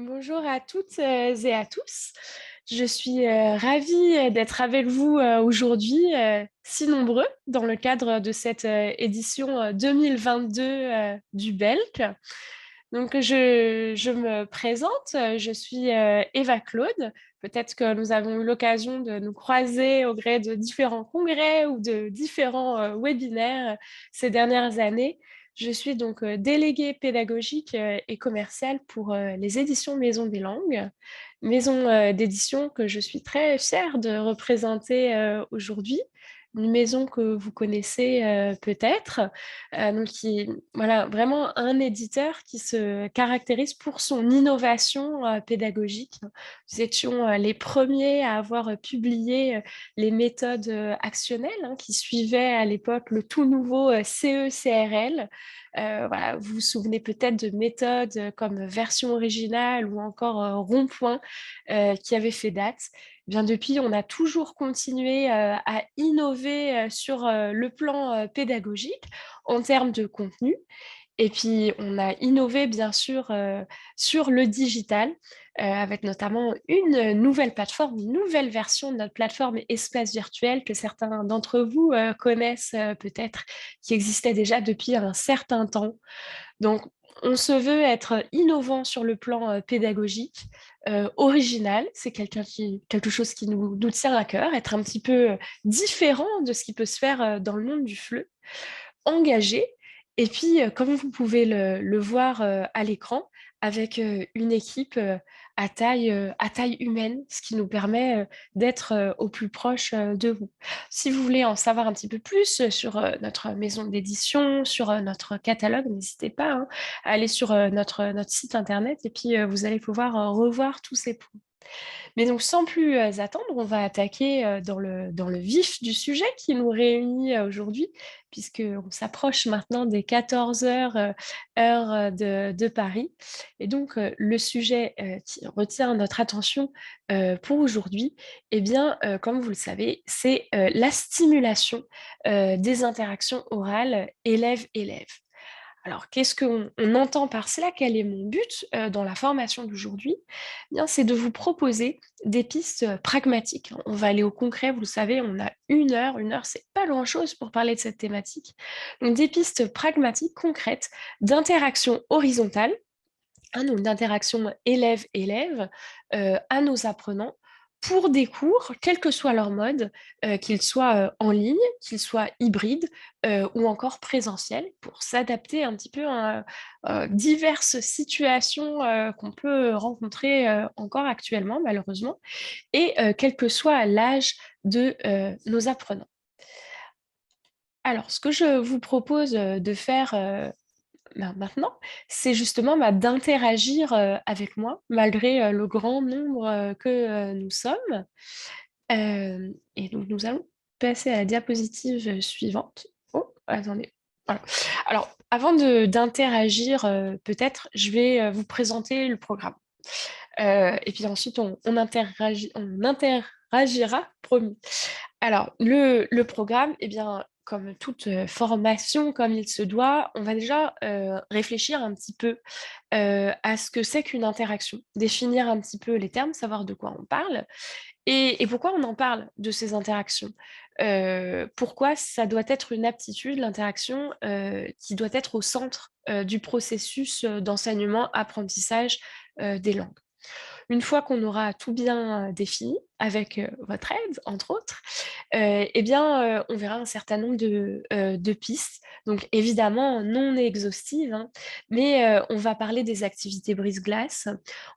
Bonjour à toutes et à tous. Je suis ravie d'être avec vous aujourd'hui, si nombreux, dans le cadre de cette édition 2022 du BELC. Donc, je me présente, je suis Eva Claude. Peut-être que nous avons eu l'occasion de nous croiser au gré de différents congrès ou de différents webinaires ces dernières années. Je suis donc déléguée pédagogique et commerciale pour les éditions Maison des Langues, maison d'édition que je suis très fière de représenter aujourd'hui, une maison que vous connaissez peut-être, donc qui voilà vraiment un éditeur qui se caractérise pour son innovation pédagogique. Nous étions les premiers à avoir publié les méthodes actionnelles qui suivaient à l'époque le tout nouveau CE-CRL. Voilà, vous vous souvenez peut-être de méthodes comme version originale ou encore rond-point qui avaient fait date. Eh bien, depuis, on a toujours continué à innover sur le plan pédagogique en termes de contenu. Et puis, on a innové, bien sûr, sur le digital, avec notamment une nouvelle plateforme, une nouvelle version de notre plateforme Espace Virtuel que certains d'entre vous connaissent peut-être, qui existait déjà depuis un certain temps. Donc, on se veut être innovant sur le plan pédagogique, original, c'est quelque chose qui nous tient à cœur, être un petit peu différent de ce qui peut se faire dans le monde du FLE, engagé, et puis, comme vous pouvez le voir à l'écran, avec une équipe à taille humaine, ce qui nous permet d'être au plus proche de vous. Si vous voulez en savoir un petit peu plus sur notre maison d'édition, sur notre catalogue, n'hésitez pas à aller sur notre site internet et puis vous allez pouvoir revoir tous ces points. Mais donc, sans plus attendre, on va attaquer dans le vif du sujet qui nous réunit aujourd'hui, puisqu'on s'approche maintenant des 14 heures, heure de Paris. Et donc, le sujet qui retient notre attention pour aujourd'hui, eh bien, comme vous le savez, c'est la stimulation des interactions orales élève-élève. Alors, qu'est-ce qu'on entend par cela? Quel est mon but dans la formation d'aujourd'hui? Eh bien, c'est de vous proposer des pistes pragmatiques. On va aller au concret, vous le savez, on a une heure, c'est pas grand-chose pour parler de cette thématique. Donc, des pistes pragmatiques, concrètes, d'interaction horizontale, donc d'interaction élève-élève, à nos apprenants pour des cours, quel que soit leur mode, qu'ils soient en ligne, qu'ils soient hybrides ou encore présentiels, pour s'adapter un petit peu à diverses situations qu'on peut rencontrer encore actuellement, malheureusement, et quel que soit l'âge de nos apprenants. Alors, ce que je vous propose de faire ben, maintenant, c'est justement, bah, d'interagir, avec moi malgré, le grand nombre, que, nous sommes. Et donc nous allons passer à la diapositive, suivante. Oh, attendez, voilà. Alors avant de d'interagir, peut-être je vais, vous présenter le programme. Et puis ensuite on interagira, promis. Alors, le programme, eh bien, comme toute formation, comme il se doit, on va déjà réfléchir un petit peu à ce que c'est qu'une interaction, définir un petit peu les termes, savoir de quoi on parle et pourquoi on en parle de ces interactions. Pourquoi ça doit être une aptitude, l'interaction, qui doit être au centre du processus d'enseignement-apprentissage des langues. Une fois qu'on aura tout bien défini, avec votre aide, entre autres, eh bien, on verra un certain nombre de pistes. Donc évidemment, non exhaustives, hein, mais on va parler des activités brise-glace.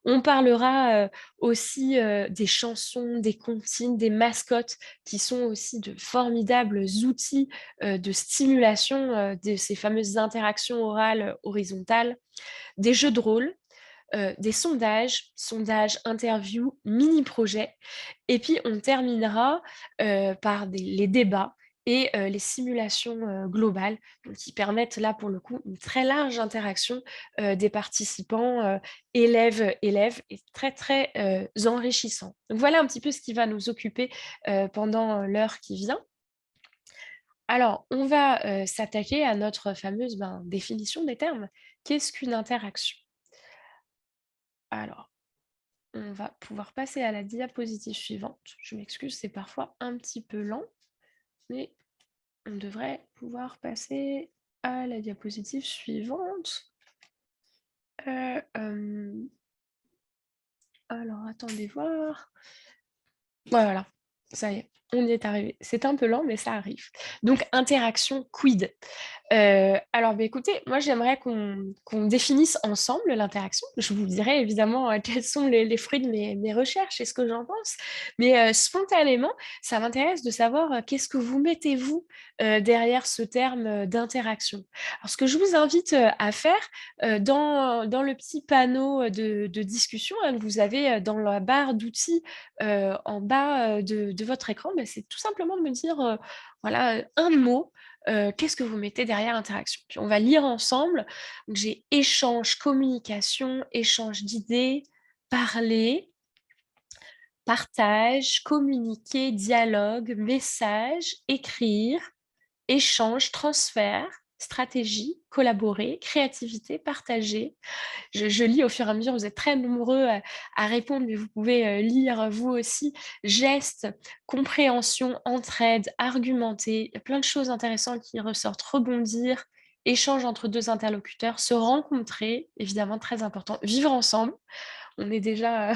On parlera aussi des chansons, des comptines, des mascottes, qui sont aussi de formidables outils de stimulation de ces fameuses interactions orales horizontales, des jeux de rôle, des sondages, interviews, mini-projets. Et puis, on terminera par les débats et les simulations globales, donc qui permettent là, pour le coup, une très large interaction des participants, élèves-élèves, et très, très enrichissant. Donc voilà un petit peu ce qui va nous occuper pendant l'heure qui vient. Alors, on va s'attaquer à notre fameuse définition des termes. Qu'est-ce qu'une interaction? Alors, on va pouvoir passer à la diapositive suivante. Je m'excuse, c'est parfois un petit peu lent, mais on devrait pouvoir passer à la diapositive suivante. Alors, attendez voir. Voilà, ça y est, on y est arrivé. C'est un peu lent, mais ça arrive. Donc, interaction quid. Alors, écoutez, moi, j'aimerais qu'on définisse ensemble l'interaction. Je vous dirai évidemment quels sont les fruits de mes recherches et ce que j'en pense. Mais spontanément, ça m'intéresse de savoir qu'est-ce que vous mettez, vous, derrière ce terme d'interaction. Alors, ce que je vous invite à faire, dans le petit panneau de discussion que vous avez dans la barre d'outils en bas de votre écran, c'est tout simplement de me dire, voilà, un mot. Qu'est-ce que vous mettez derrière interaction? Puis on va lire ensemble. Donc, j'ai échange, communication, échange d'idées, parler, partage, communiquer, dialogue, message, écrire, échange, transfert, stratégie, collaborer, créativité, partager. Je lis au fur et à mesure, vous êtes très nombreux à répondre, mais vous pouvez lire vous aussi. Gestes, compréhension, entraide, argumenter, il y a plein de choses intéressantes qui ressortent. Rebondir, échange entre deux interlocuteurs, se rencontrer, évidemment très important, vivre ensemble. On est déjà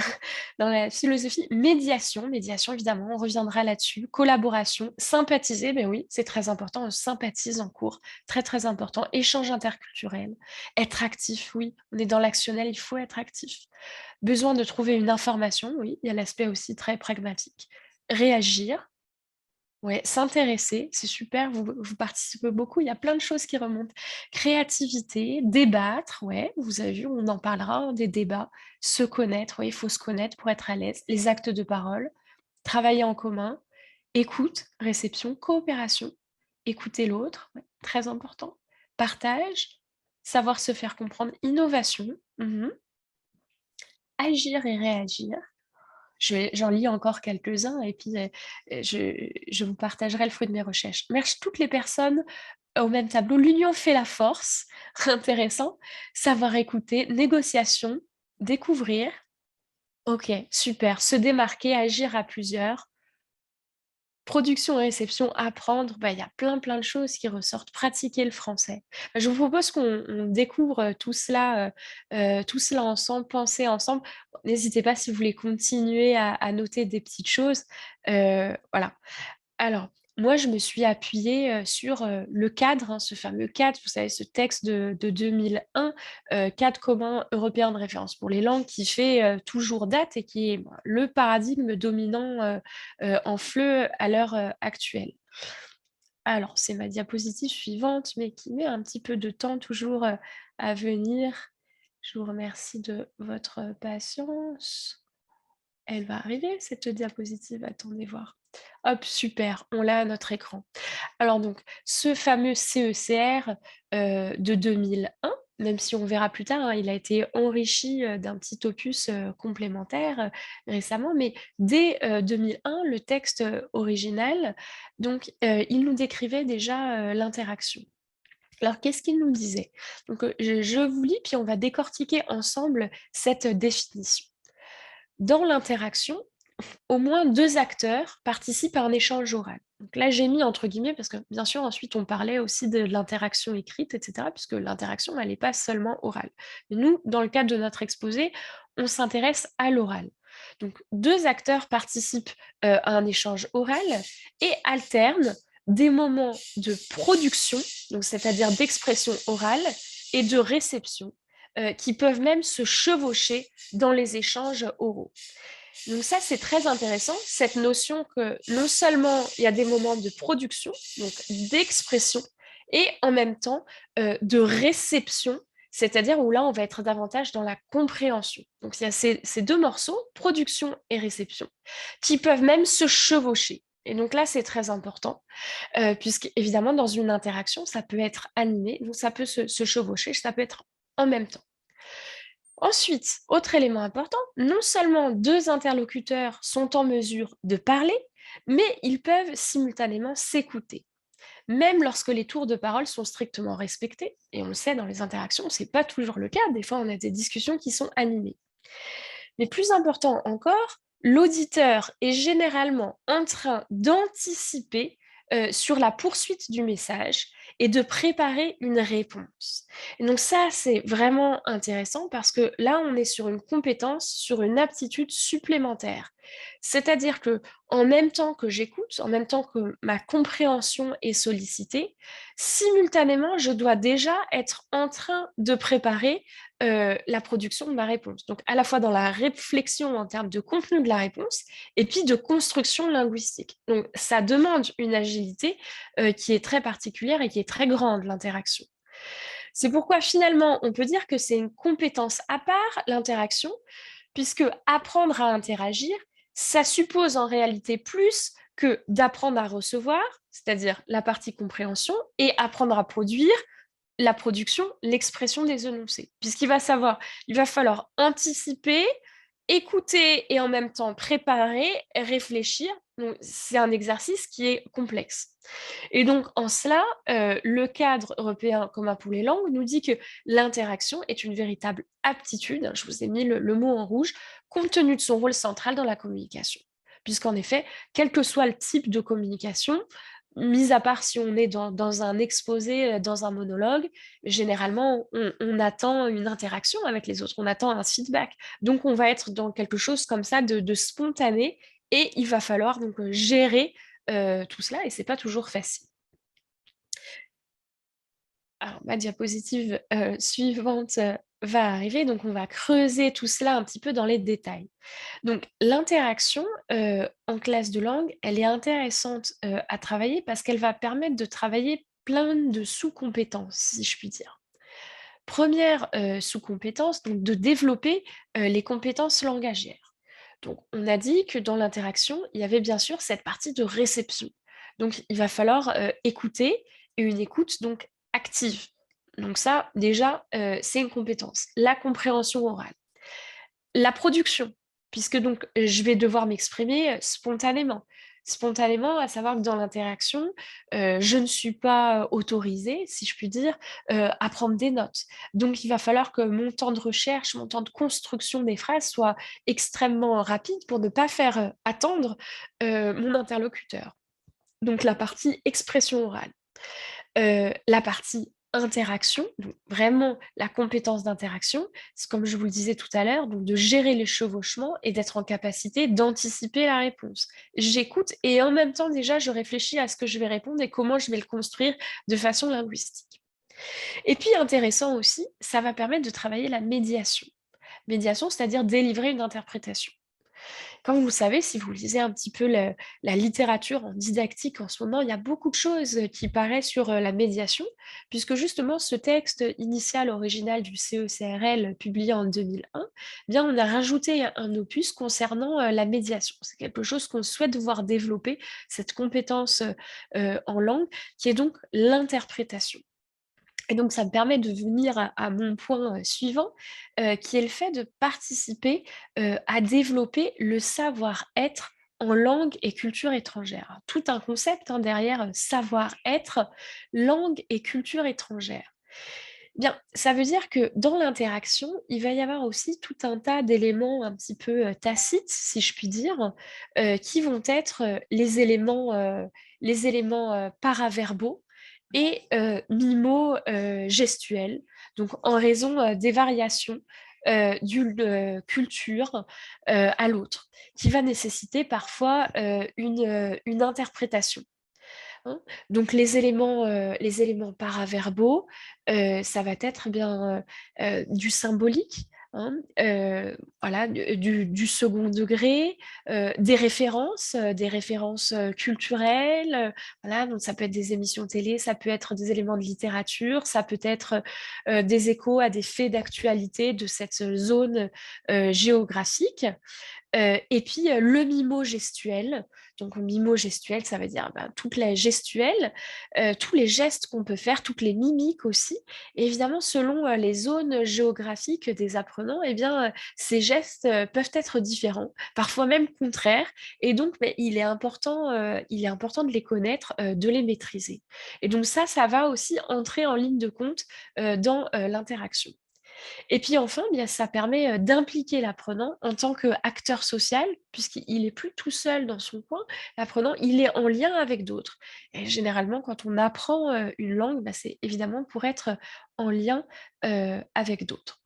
dans la philosophie. Médiation évidemment, on reviendra là-dessus. Collaboration, sympathiser, ben oui, c'est très important, on sympathise en cours, très très important. Échange interculturel, être actif, oui, on est dans l'actionnel, il faut être actif. Besoin de trouver une information, oui, il y a l'aspect aussi très pragmatique. Réagir, ouais, s'intéresser, c'est super, vous participez beaucoup, il y a plein de choses qui remontent. Créativité, débattre, ouais, vous avez vu, on en parlera, hein, des débats. Se connaître, ouais, il faut se connaître pour être à l'aise. Les actes de parole, travailler en commun, écoute, réception, coopération, écouter l'autre, ouais, très important. Partage, savoir se faire comprendre, innovation, agir et réagir. J'en lis encore quelques-uns et puis je vous partagerai le fruit de mes recherches. Merci toutes les personnes au même tableau. L'union fait la force. Intéressant. Savoir écouter, négociation, découvrir. Ok, super. Se démarquer, agir à plusieurs. Production et réception, apprendre, il y a plein de choses qui ressortent. Pratiquer le français. Je vous propose qu'on découvre tout cela ensemble, penser ensemble. N'hésitez pas si vous voulez continuer à noter des petites choses. Voilà. Alors, moi, je me suis appuyée sur le cadre, hein, ce fameux cadre, vous savez, ce texte de 2001, cadre commun européen de référence pour les langues, qui fait toujours date et qui est le paradigme dominant en FLE à l'heure actuelle. Alors, c'est ma diapositive suivante, mais qui met un petit peu de temps toujours à venir. Je vous remercie de votre patience. Elle va arriver, cette diapositive, attendez voir. Hop, super, on l'a à notre écran. Alors donc, ce fameux CECR de 2001, même si on verra plus tard, hein, il a été enrichi d'un petit opus complémentaire récemment, mais dès 2001, le texte original, donc, il nous décrivait déjà l'interaction. Alors, qu'est-ce qu'il nous disait? Donc, je vous lis, puis on va décortiquer ensemble cette définition. Dans l'interaction, au moins deux acteurs participent à un échange oral. Donc là, j'ai mis entre guillemets parce que bien sûr, ensuite, on parlait aussi de l'interaction écrite, etc., puisque l'interaction, elle n'est pas seulement orale. Mais nous, dans le cadre de notre exposé, on s'intéresse à l'oral. Donc, deux acteurs participent à un échange oral et alternent des moments de production, donc c'est-à-dire d'expression orale, et de réception, qui peuvent même se chevaucher dans les échanges oraux. Donc ça, c'est très intéressant, cette notion que non seulement il y a des moments de production, donc d'expression, et en même temps de réception, c'est-à-dire où là, on va être davantage dans la compréhension. Donc il y a ces deux morceaux, production et réception, qui peuvent même se chevaucher. Et donc là, c'est très important, puisque évidemment, dans une interaction, ça peut être animé, donc ça peut se chevaucher, ça peut être en même temps. Ensuite, autre élément important, non seulement deux interlocuteurs sont en mesure de parler, mais ils peuvent simultanément s'écouter. Même lorsque les tours de parole sont strictement respectés, et on le sait dans les interactions, ce n'est pas toujours le cas, des fois on a des discussions qui sont animées. Mais plus important encore, l'auditeur est généralement en train d'anticiper sur la poursuite du message et de préparer une réponse. Et donc ça, c'est vraiment intéressant parce que là, on est sur une compétence, sur une aptitude supplémentaire. C'est-à-dire que en même temps que j'écoute, en même temps que ma compréhension est sollicitée, simultanément, je dois déjà être en train de préparer la production de ma réponse. Donc, à la fois dans la réflexion en termes de contenu de la réponse et puis de construction linguistique. Donc, ça demande une agilité qui est très particulière et qui est très grande, l'interaction. C'est pourquoi finalement, on peut dire que c'est une compétence à part, l'interaction, puisque apprendre à interagir, ça suppose en réalité plus que d'apprendre à recevoir, c'est-à-dire la partie compréhension, et apprendre à produire, la production, l'expression des énoncés. Il va falloir anticiper, écouter et en même temps préparer, réfléchir. Donc, c'est un exercice qui est complexe. Et donc, en cela, le cadre européen commun pour les langues nous dit que l'interaction est une véritable aptitude, je vous ai mis le mot en rouge, compte tenu de son rôle central dans la communication. Puisqu'en effet, quel que soit le type de communication, mis à part si on est dans un exposé, dans un monologue, généralement, on attend une interaction avec les autres, on attend un feedback. Donc, on va être dans quelque chose comme ça de spontané et il va falloir donc gérer tout cela et c'est pas toujours facile. Alors, ma diapositive suivante va arriver, donc on va creuser tout cela un petit peu dans les détails. Donc, l'interaction en classe de langue, elle est intéressante à travailler parce qu'elle va permettre de travailler plein de sous-compétences, si je puis dire. Première sous-compétence, donc de développer les compétences langagières. Donc, on a dit que dans l'interaction, il y avait bien sûr cette partie de réception. Donc, il va falloir écouter et une écoute donc active. Donc ça, déjà, c'est une compétence. La compréhension orale. La production, puisque donc je vais devoir m'exprimer spontanément. Spontanément, à savoir que dans l'interaction, je ne suis pas autorisée, si je puis dire, à prendre des notes. Donc, il va falloir que mon temps de recherche, mon temps de construction des phrases soit extrêmement rapide pour ne pas faire attendre mon interlocuteur. Donc, la partie expression orale. La partie interaction, donc vraiment la compétence d'interaction, c'est comme je vous le disais tout à l'heure, donc de gérer les chevauchements et d'être en capacité d'anticiper la réponse. J'écoute et en même temps déjà je réfléchis à ce que je vais répondre et comment je vais le construire de façon linguistique. Et puis intéressant aussi, ça va permettre de travailler la médiation. Médiation, c'est-à-dire délivrer une interprétation. Comme vous le savez, si vous lisez un petit peu la littérature en didactique en ce moment, il y a beaucoup de choses qui paraissent sur la médiation, puisque justement ce texte initial original du CECRL publié en 2001, eh bien on a rajouté un opus concernant la médiation. C'est quelque chose qu'on souhaite voir développer, cette compétence en langue, qui est donc l'interprétation. Et donc, ça me permet de venir à mon point suivant, qui est le fait de participer à développer le savoir-être en langue et culture étrangère. Tout un concept hein, derrière savoir-être, langue et culture étrangère. Bien, ça veut dire que dans l'interaction, il va y avoir aussi tout un tas d'éléments un petit peu tacites, si je puis dire, qui vont être les éléments paraverbaux et mimo-gestuels, donc en raison des variations d'une culture à l'autre, qui va nécessiter parfois une interprétation. Hein. Donc les éléments paraverbaux, ça va être eh bien du symbolique, hein, voilà, du second degré, des références culturelles, voilà, donc ça peut être des émissions télé, ça peut être des éléments de littérature, ça peut être des échos à des faits d'actualité de cette zone géographique. Et puis le mimo gestuel. Donc le mimo gestuel, ça veut dire ben, toute la gestuelle, tous les gestes qu'on peut faire, toutes les mimiques aussi. Et évidemment, selon les zones géographiques des apprenants, eh bien, ces gestes peuvent être différents, parfois même contraires. Et donc, ben, il est important de les connaître, de les maîtriser. Et donc ça va aussi entrer en ligne de compte dans l'interaction. Et puis enfin, bien, ça permet, d'impliquer l'apprenant en tant qu'acteur social, puisqu'il est plus tout seul dans son coin. L'apprenant, il est en lien avec d'autres et généralement, quand on apprend, une langue, bah, c'est évidemment pour être, en lien, avec d'autres.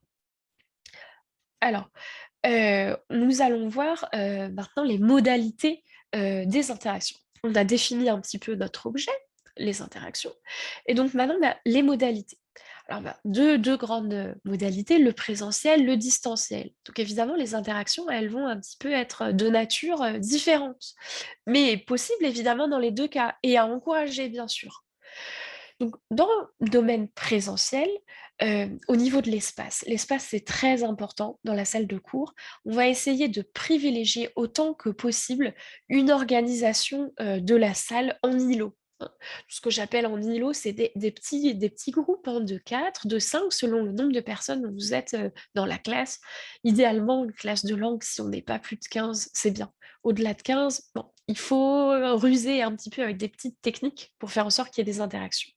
Alors, nous allons voir, maintenant les modalités, des interactions. On a défini un petit peu notre objet, les interactions et donc maintenant, bah, les modalités. Alors, bah, 2 grandes, modalités, le présentiel, le distanciel. Donc évidemment, les interactions, elles vont un petit peu être, de nature, différente, mais possibles évidemment dans les 2 cas et à encourager bien sûr. Donc, dans le domaine présentiel, au niveau de l'espace, c'est très important dans la salle de cours. On va essayer de privilégier autant que possible une organisation, de la salle en îlot, hein. Ce que j'appelle en îlot, c'est des petits groupes, hein, de 4, de 5, selon le nombre de personnes où vous êtes, dans la classe. Idéalement, une classe de langue, si on n'est pas plus de 15, c'est bien. Au-delà de 15, bon, il faut, ruser un petit peu avec des petites techniques pour faire en sorte qu'il y ait des interactions.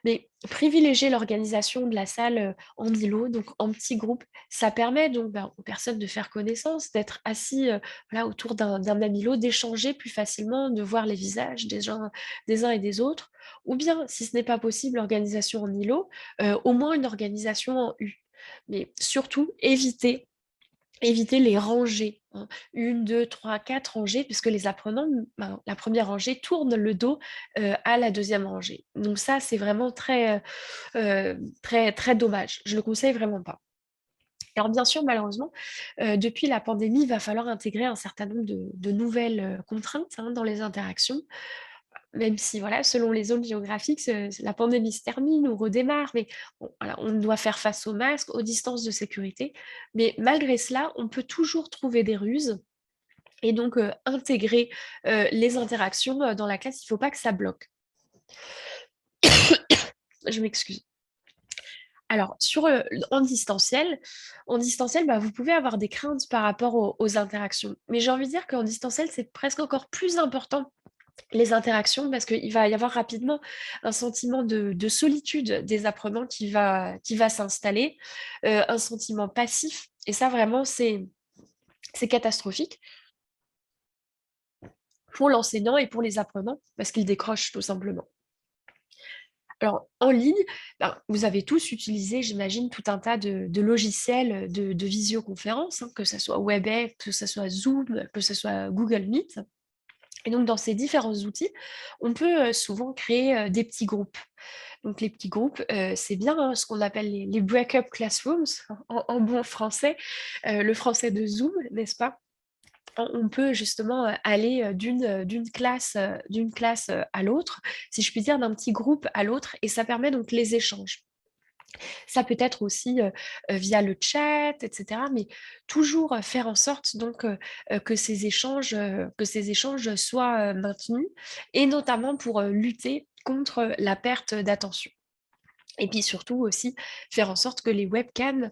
Mais privilégier l'organisation de la salle, en îlot, donc en petits groupes, ça permet donc, ben, aux personnes de faire connaissance, d'être assis, voilà, autour d'un même îlot, d'échanger plus facilement, de voir les visages des uns et des autres. Ou bien, si ce n'est pas possible, l'organisation en îlot, au moins une organisation en U. Mais surtout, éviter les rangées, hein. 1, 2, 3, 4 rangées, puisque les apprenants, ben, la première rangée tourne le dos, à la deuxième rangée. Donc ça, c'est vraiment très, très dommage. Je le conseille vraiment pas. Alors bien sûr, malheureusement, depuis la pandémie, il va falloir intégrer un certain nombre de nouvelles, contraintes, hein, dans les interactions. Même si voilà, selon les zones géographiques, la pandémie se termine ou redémarre, mais bon, voilà, on doit faire face aux masques, aux distances de sécurité. Mais malgré cela, on peut toujours trouver des ruses et donc intégrer, les interactions, dans la classe. Il ne faut pas que ça bloque. Je m'excuse. Alors sur, en distanciel, bah, vous pouvez avoir des craintes par rapport aux interactions. Mais j'ai envie de dire qu'en distanciel, c'est presque encore plus important les interactions, parce qu'il va y avoir rapidement un sentiment de solitude des apprenants qui va s'installer, un sentiment passif et ça vraiment c'est catastrophique pour l'enseignant et pour les apprenants parce qu'ils décrochent tout simplement. Alors en ligne, ben, vous avez tous utilisé, j'imagine, tout un tas de logiciels, de visioconférence, hein, que ça soit WebEx, que ça soit Zoom, que ça soit Google Meet. Et donc dans ces différents outils, on peut, souvent créer, des petits groupes. Donc les petits groupes, c'est bien, hein, ce qu'on appelle les break-up classrooms en bon français, le français de Zoom, n'est-ce pas? On peut justement, aller, d'une classe, à l'autre, si je puis dire, d'un petit groupe à l'autre et ça permet donc les échanges. Ça peut être aussi, via le chat et cetera, mais toujours, faire en sorte donc, que ces échanges soient, maintenus et notamment pour, lutter contre la perte d'attention. Et puis surtout aussi faire en sorte que les webcams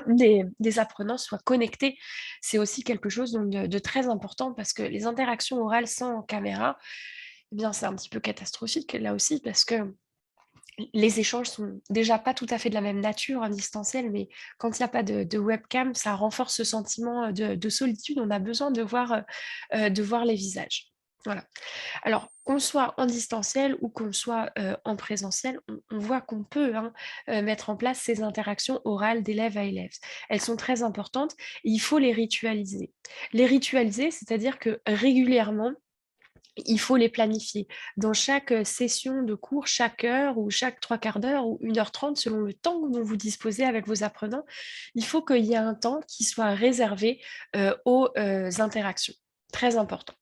des apprenants soient connectés. C'est aussi quelque chose donc de très important parce que les interactions orales sans caméra, eh bien, c'est un petit peu catastrophique là aussi parce que les échanges sont déjà pas tout à fait de la même nature en distanciel, mais quand il y a pas de webcam, ça renforce ce sentiment, de solitude. On a besoin de voir les visages. Voilà. Alors, qu'on soit en distanciel ou qu'on soit, en présentiel, on voit qu'on peut, hein, mettre en place ces interactions orales d'élève à élève. Elles sont très importantes et il faut les ritualiser. Les ritualiser, c'est-à-dire que régulièrement, il faut les planifier. Dans chaque, session de cours, chaque heure ou chaque 3/4 d'heure ou 1h30 selon le temps dont vous disposez avec vos apprenants, il faut qu'il y ait un temps qui soit réservé, aux, interactions. Très important.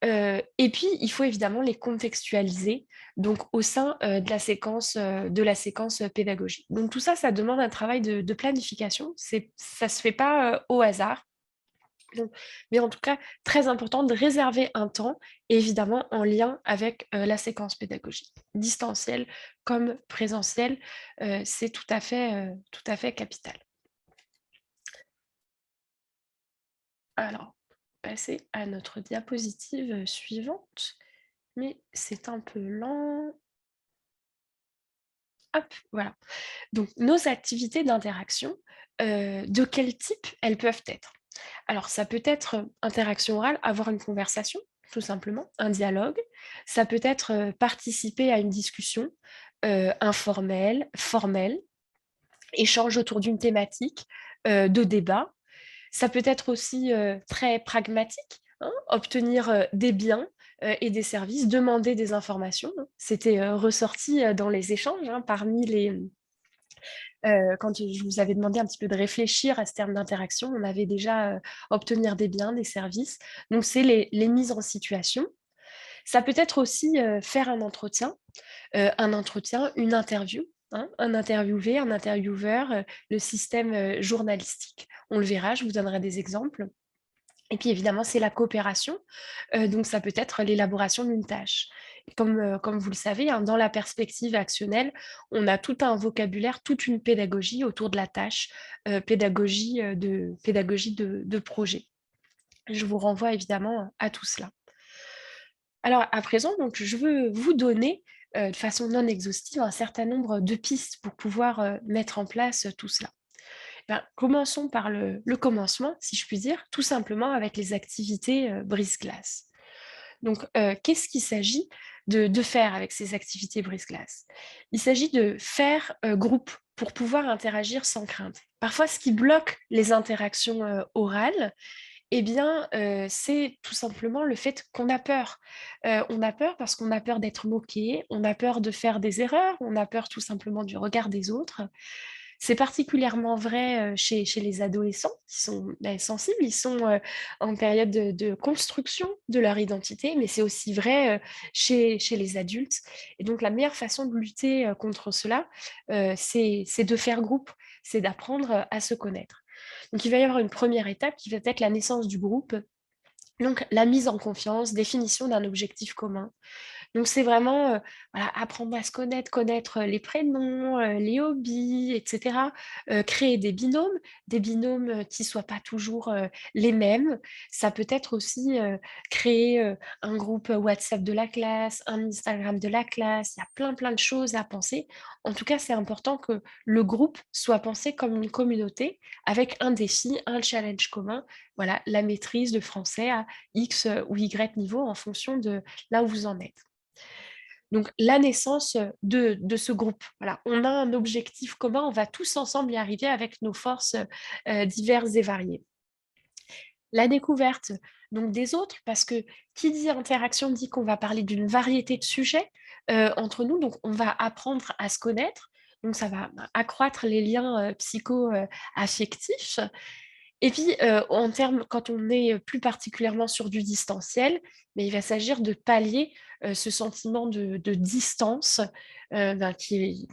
Et puis, il faut évidemment les contextualiser, donc au sein, de la séquence pédagogique. Donc tout ça, ça demande un travail de planification. Ça se fait pas, au hasard. Donc mais en tout cas, très important de réserver un temps, évidemment en lien avec, la séquence pédagogique. Distanciel comme présentiel, c'est tout à fait capital. Alors, passer à notre diapositive, suivante, mais c'est un peu lent. Hop, voilà. Donc nos activités d'interaction, de quel type elles peuvent être? Alors ça peut être, interaction orale, avoir une conversation, tout simplement, un dialogue. Ça peut être, participer à une discussion, informelle, formelle, échange autour d'une thématique, de débat. Ça peut être aussi, très pragmatique, hein, obtenir, des biens, et des services, demander des informations, hein. C'était, ressorti, dans les échanges, hein, parmi les, quand je vous avais demandé un petit peu de réfléchir à ce terme d'interaction, on avait déjà, obtenir des biens, des services. Donc c'est les mises en situation. Ça peut être aussi, faire un entretien, une interview, hein, un interviewé, un intervieweur, le système, journalistique. On le verra, je vous donnerai des exemples. Et puis évidemment, c'est la coopération, donc ça peut être l'élaboration d'une tâche. Comme vous le savez, hein, dans la perspective actionnelle, on a tout un vocabulaire, toute une pédagogie autour de la tâche, pédagogie de projet. Je vous renvoie évidemment à tout cela. Alors à présent, donc je veux vous donner, de façon non exhaustive, un certain nombre de pistes pour pouvoir, mettre en place, tout cela. Ben, commençons par le commencement, si je puis dire, tout simplement avec les activités, brise-glace. Donc, qu'est-ce qu'il s'agit de faire avec ces activités brise-glace? Il s'agit de faire, groupe pour pouvoir interagir sans crainte. Parfois, ce qui bloque les interactions, orales, eh bien, c'est tout simplement le fait qu'on a peur. On a peur parce qu'on a peur d'être moqué, on a peur de faire des erreurs, on a peur tout simplement du regard des autres. C'est particulièrement vrai, chez les adolescents qui sont, beh, sensibles. Ils sont, en période de construction de leur identité, mais c'est aussi vrai, chez les adultes et donc la meilleure façon de lutter, contre cela, c'est de faire groupe, c'est d'apprendre, à se connaître. Donc il va y avoir une première étape qui va être la naissance du groupe, donc la mise en confiance, définition d'un objectif commun. Donc c'est vraiment, voilà, apprendre à se connaître, connaître, les prénoms, les hobbies et cetera. Créer des binômes, qui soient pas toujours, les mêmes. Ça peut être aussi, créer, un groupe, WhatsApp de la classe, un Instagram de la classe. Il y a plein, plein de choses à penser. En tout cas, c'est important que le groupe soit pensé comme une communauté avec un défi, un challenge commun. Voilà, la maîtrise de français à X, ou Y niveau en fonction de là où vous en êtes. Donc la naissance, de ce groupe. Voilà, on a un objectif commun, on va tous ensemble y arriver avec nos forces, diverses et variées. La découverte, donc des autres, parce que qui dit interaction dit qu'on va parler d'une variété de sujets, entre nous, donc on va apprendre à se connaître, donc ça va, bah, accroître les liens, affectifs et puis, en termes quand on est, plus particulièrement sur du distanciel, mais il va s'agir de pallier, ce sentiment de distance, ben, qui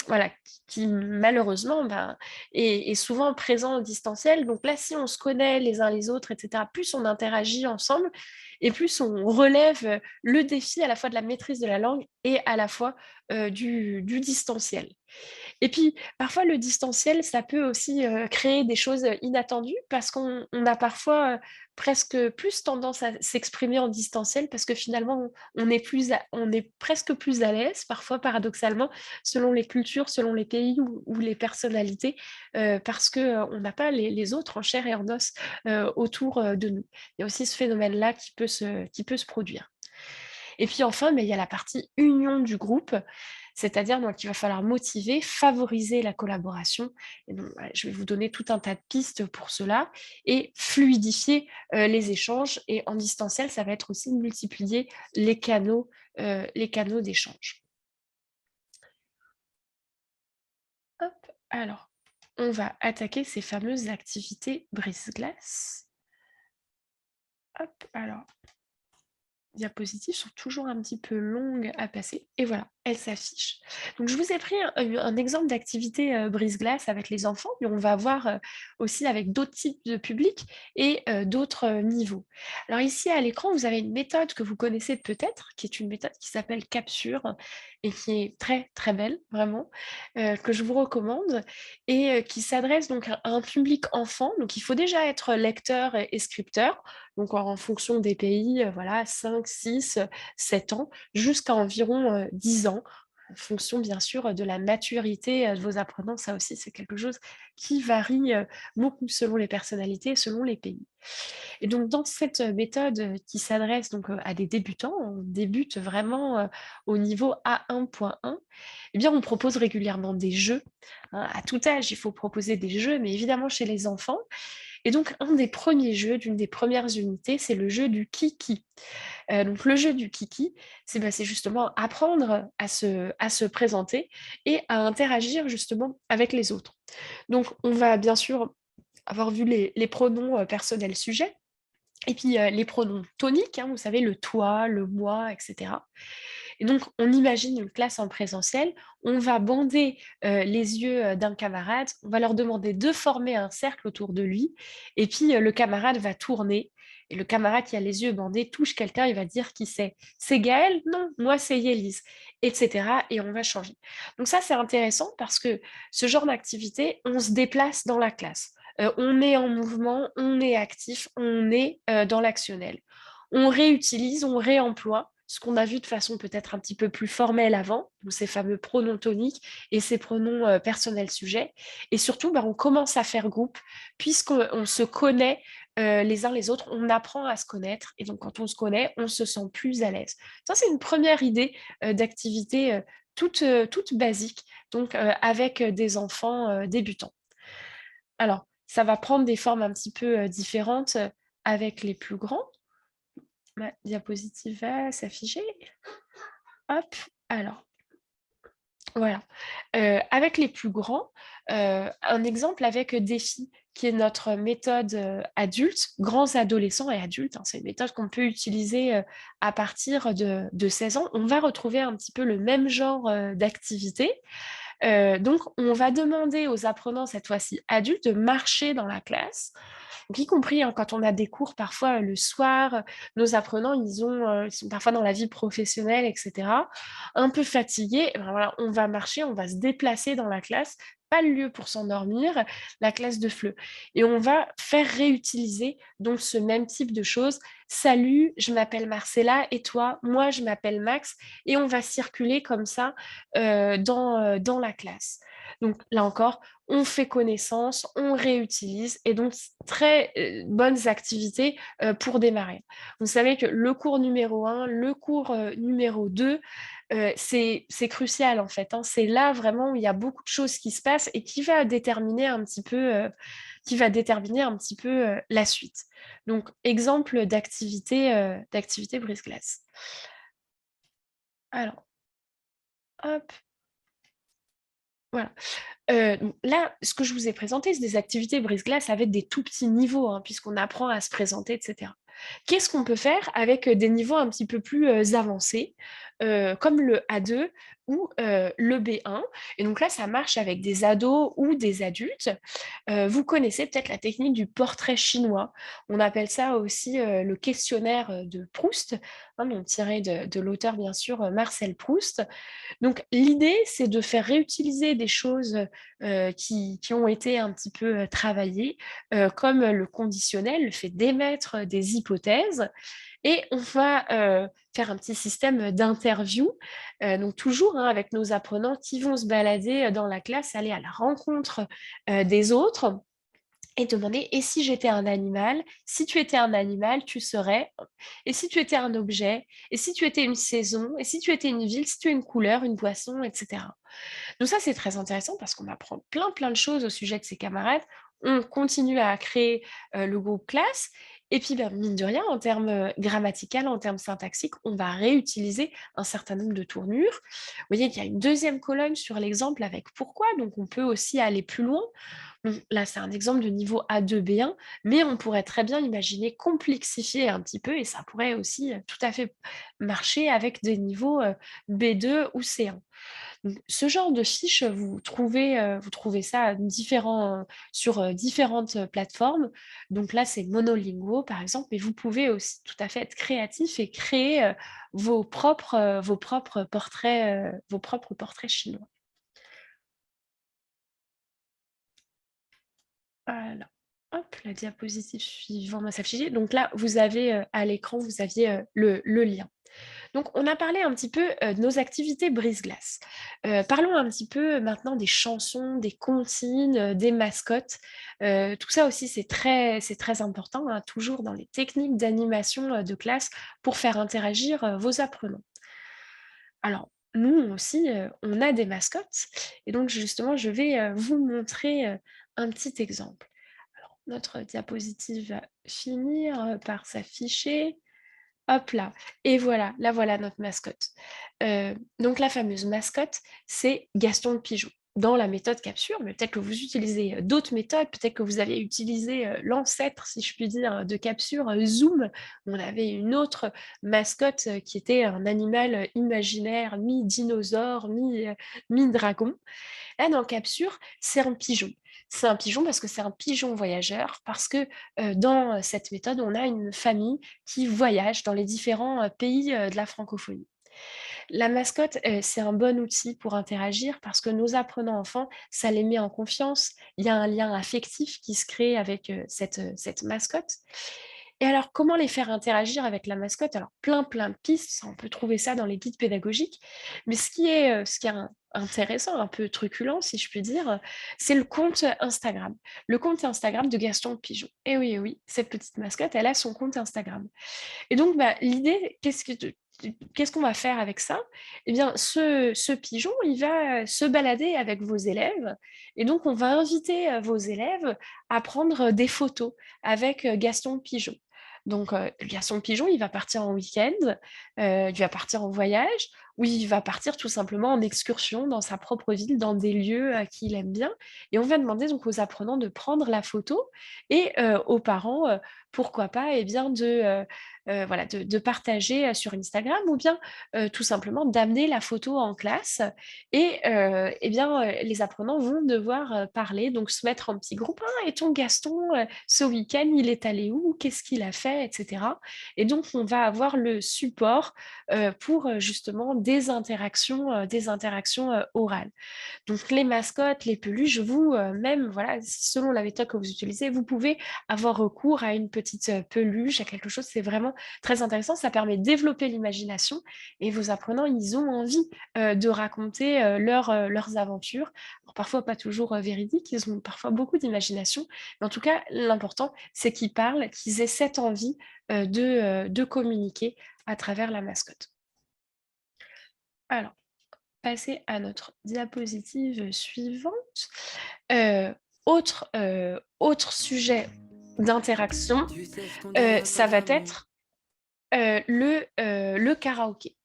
voilà, qui malheureusement, ben, est souvent présent au distanciel. Donc là, si on se connaît les uns les autres et cetera, plus on interagit ensemble et plus on relève, le défi à la fois de la maîtrise de la langue et à la fois, du distanciel. Et puis, parfois, le distanciel, ça peut aussi, créer des choses, inattendues parce qu'on a parfois, presque plus tendance à s'exprimer en distanciel parce que finalement, on est presque plus à l'aise, parfois paradoxalement, selon les cultures, selon les pays ou les personnalités, parce que, on n'a pas les autres en chair et en os, autour, de nous. Il y a aussi ce phénomène-là qui peut se produire. Et puis enfin, mais il y a la partie union du groupe, c'est-à-dire donc il va falloir motiver, favoriser la collaboration. Et donc, voilà, je vais vous donner tout un tas de pistes pour cela et fluidifier les échanges. Et en distanciel, ça va être aussi multiplier les canaux d'échange. Hop, alors, on va attaquer ces fameuses activités brise-glace. Hop, alors, diapositives sont toujours un petit peu longues à passer et voilà, elles s'affichent. Donc je vous ai pris un exemple d'activité, brise-glace avec les enfants, mais on va voir, aussi avec d'autres types de publics et d'autres, niveaux. Alors ici à l'écran, vous avez une méthode que vous connaissez peut-être, qui est une méthode qui s'appelle Capsure et qui est très, très belle vraiment, que je vous recommande et qui s'adresse donc à un public enfant. Donc il faut déjà être lecteur et scripteur, donc en fonction des pays, voilà 5, 6, 7 ans, jusqu'à environ, 10 ans. en fonction bien sûr de la maturité de vos apprenants. Ça aussi, c'est quelque chose qui varie beaucoup selon les personnalités, selon les pays. Et donc dans cette méthode qui s'adresse donc à des débutants, on débute vraiment au niveau A1.1, eh bien on propose régulièrement des jeux, hein. À tout âge, il faut proposer des jeux, mais évidemment chez les enfants. Et donc un des premiers jeux, d'une des premières unités, c'est le jeu du kiki. Donc le jeu du kiki, c'est justement apprendre à se présenter et à interagir justement avec les autres. Donc on va bien sûr avoir vu les pronoms personnels sujets, et puis les pronoms toniques, hein, vous savez, le toi, le moi, etc. Et donc, on imagine une classe en présentiel, on va bander les yeux d'un camarade, on va leur demander de former un cercle autour de lui, et puis le camarade va tourner, et le camarade qui a les yeux bandés touche quelqu'un, il va dire qui c'est. C'est Gaël? Non, moi c'est Yélise, etc. Et on va changer. Donc ça, c'est intéressant parce que ce genre d'activité, on se déplace dans la classe. On est en mouvement, on est actif, on est dans l'actionnel. On réutilise, on réemploie ce qu'on a vu de façon peut-être un petit peu plus formelle avant, donc ces fameux pronoms toniques et ces pronoms personnels sujets. Et surtout, bah, on commence à faire groupe, puisqu'on se connaît les uns les autres, on apprend à se connaître. Et donc, quand on se connaît, on se sent plus à l'aise. Ça, c'est une première idée d'activité toute basique, donc avec des enfants débutants. Alors, ça va prendre des formes un petit peu différentes avec les plus grands. Ma diapositive va s'afficher. Hop, alors, voilà. Avec les plus grands, un exemple avec Défi, qui est notre méthode adulte, grands adolescents et adultes, hein, c'est une méthode qu'on peut utiliser à partir de 16 ans. On va retrouver un petit peu le même genre d'activité. Donc, on va demander aux apprenants, cette fois-ci adultes, de marcher dans la classe. Donc, y compris hein, quand on a des cours parfois le soir, nos apprenants, ils sont parfois dans la vie professionnelle, etc. Un peu fatigués, et ben voilà, on va marcher, on va se déplacer dans la classe, pas le lieu pour s'endormir, la classe de FLE. Et on va faire réutiliser donc ce même type de choses. Salut, je m'appelle Marcella et toi, moi je m'appelle Max, et on va circuler comme ça dans la classe. Donc là encore, on fait connaissance, on réutilise, et donc très bonnes activités pour démarrer. Vous savez que le cours numéro 1, le cours numéro 2, c'est crucial en fait, hein. C'est là vraiment où il y a beaucoup de choses qui se passent et qui va déterminer un petit peu, la suite. Donc, exemple d'activité brise-glace. Alors, hop, voilà. Donc là, ce que je vous ai présenté, c'est des activités brise-glace avec des tout petits niveaux, hein, puisqu'on apprend à se présenter, etc. Qu'est-ce qu'on peut faire avec des niveaux un petit peu plus avancés, comme le A2 ou le B1? Et donc là, ça marche avec des ados ou des adultes. Vous connaissez peut-être la technique du portrait chinois. On appelle ça aussi le questionnaire de Proust, hein, donc tiré de l'auteur, bien sûr, Marcel Proust. Donc, l'idée, c'est de faire réutiliser des choses qui ont été un petit peu travaillées, comme le conditionnel, le fait d'émettre des hypothèses. Et on va faire un petit système d'interview, donc toujours hein, avec nos apprenants qui vont se balader dans la classe, aller à la rencontre des autres et demander, et si j'étais un animal, si tu étais un animal, tu serais, et si tu étais un objet, et si tu étais une saison, et si tu étais une ville, si tu es une couleur, une boisson, etc. Donc ça, c'est très intéressant parce qu'on apprend plein de choses au sujet de ses camarades. On continue à créer le groupe classe. Et puis, ben, mine de rien, en termes grammaticaux, en termes syntaxiques, on va réutiliser un certain nombre de tournures. Vous voyez qu'il y a une deuxième colonne sur l'exemple avec pourquoi, donc on peut aussi aller plus loin. Bon, là, c'est un exemple de niveau A2, B1, mais on pourrait très bien imaginer complexifier un petit peu et ça pourrait aussi tout à fait marcher avec des niveaux B2 ou C1. Donc, ce genre de fiche, vous trouvez ça sur différentes plateformes. Donc là, c'est Monolingo, par exemple, mais vous pouvez aussi tout à fait être créatif et créer vos propres portraits chinois. Voilà. Hop, la diapositive suivante va s'afficher. Donc là, vous avez à l'écran, vous aviez le lien. Donc, on a parlé un petit peu de nos activités brise-glace. Parlons un petit peu maintenant des chansons, des comptines, des mascottes. Tout ça aussi, c'est très important, hein, toujours dans les techniques d'animation de classe pour faire interagir vos apprenants. Alors, nous aussi, on a des mascottes et donc justement, je vais, vous montrer, un petit exemple. Alors, notre diapositive va finir, par s'afficher. Hop là et voilà, là voilà notre mascotte. Donc la fameuse mascotte, c'est Gaston le pigeon. Dans la méthode Capsule, mais peut-être que vous utilisez, d'autres méthodes, peut-être que vous avez utilisé, l'ancêtre, si je puis dire, de Capsule, Zoom. On avait une autre mascotte, qui était un animal, imaginaire, mi-dinosaure, mi-dragon. Là, dans Capsure, c'est un pigeon. C'est un pigeon parce que c'est un pigeon voyageur, parce que dans cette méthode, on a une famille qui voyage dans les différents pays de la francophonie. La mascotte, c'est un bon outil pour interagir parce que nos apprenants enfants, ça les met en confiance. Il y a un lien affectif qui se crée avec cette mascotte. Et alors, comment les faire interagir avec la mascotte? Alors, plein de pistes, ça, on peut trouver ça dans les guides pédagogiques. Mais ce qui est intéressant, un peu truculent, si je puis dire, c'est le compte Instagram. Le compte Instagram de Gaston le Pigeon. Et oui, cette petite mascotte, elle a son compte Instagram. Et donc, bah, l'idée, qu'est-ce qu'on va faire avec ça? Eh bien, ce pigeon, il va se balader avec vos élèves. Et donc, on va inviter vos élèves à prendre des photos avec Gaston le Pigeon. Donc, Gaston le Pigeon, il va partir en week-end, il va partir en voyage, ou il va partir tout simplement en excursion dans sa propre ville, dans des lieux qu'il aime bien. Et on va demander donc aux apprenants de prendre la photo et aux parents, pourquoi pas, eh bien, voilà, de partager sur Instagram ou bien tout simplement d'amener la photo en classe et eh bien, les apprenants vont devoir parler, donc se mettre en petit groupe. Ah, et ton Gaston, ce week-end, il est allé où? Qu'est-ce qu'il a fait? Etc. Et donc, on va avoir le support pour justement des interactions orales. Donc les mascottes, les peluches, vous, même, voilà, selon la méthode que vous utilisez, vous pouvez avoir recours à une petite peluche, à quelque chose, c'est vraiment très intéressant. Ça permet de développer l'imagination et vos apprenants, ils ont envie de raconter leurs aventures. Alors, parfois pas toujours véridiques, ils ont parfois beaucoup d'imagination, mais en tout cas, l'important, c'est qu'ils parlent, qu'ils aient cette envie de communiquer à travers la mascotte. Alors, passer à notre diapositive suivante. Autre sujet d'interaction, ça va être, le karaoké.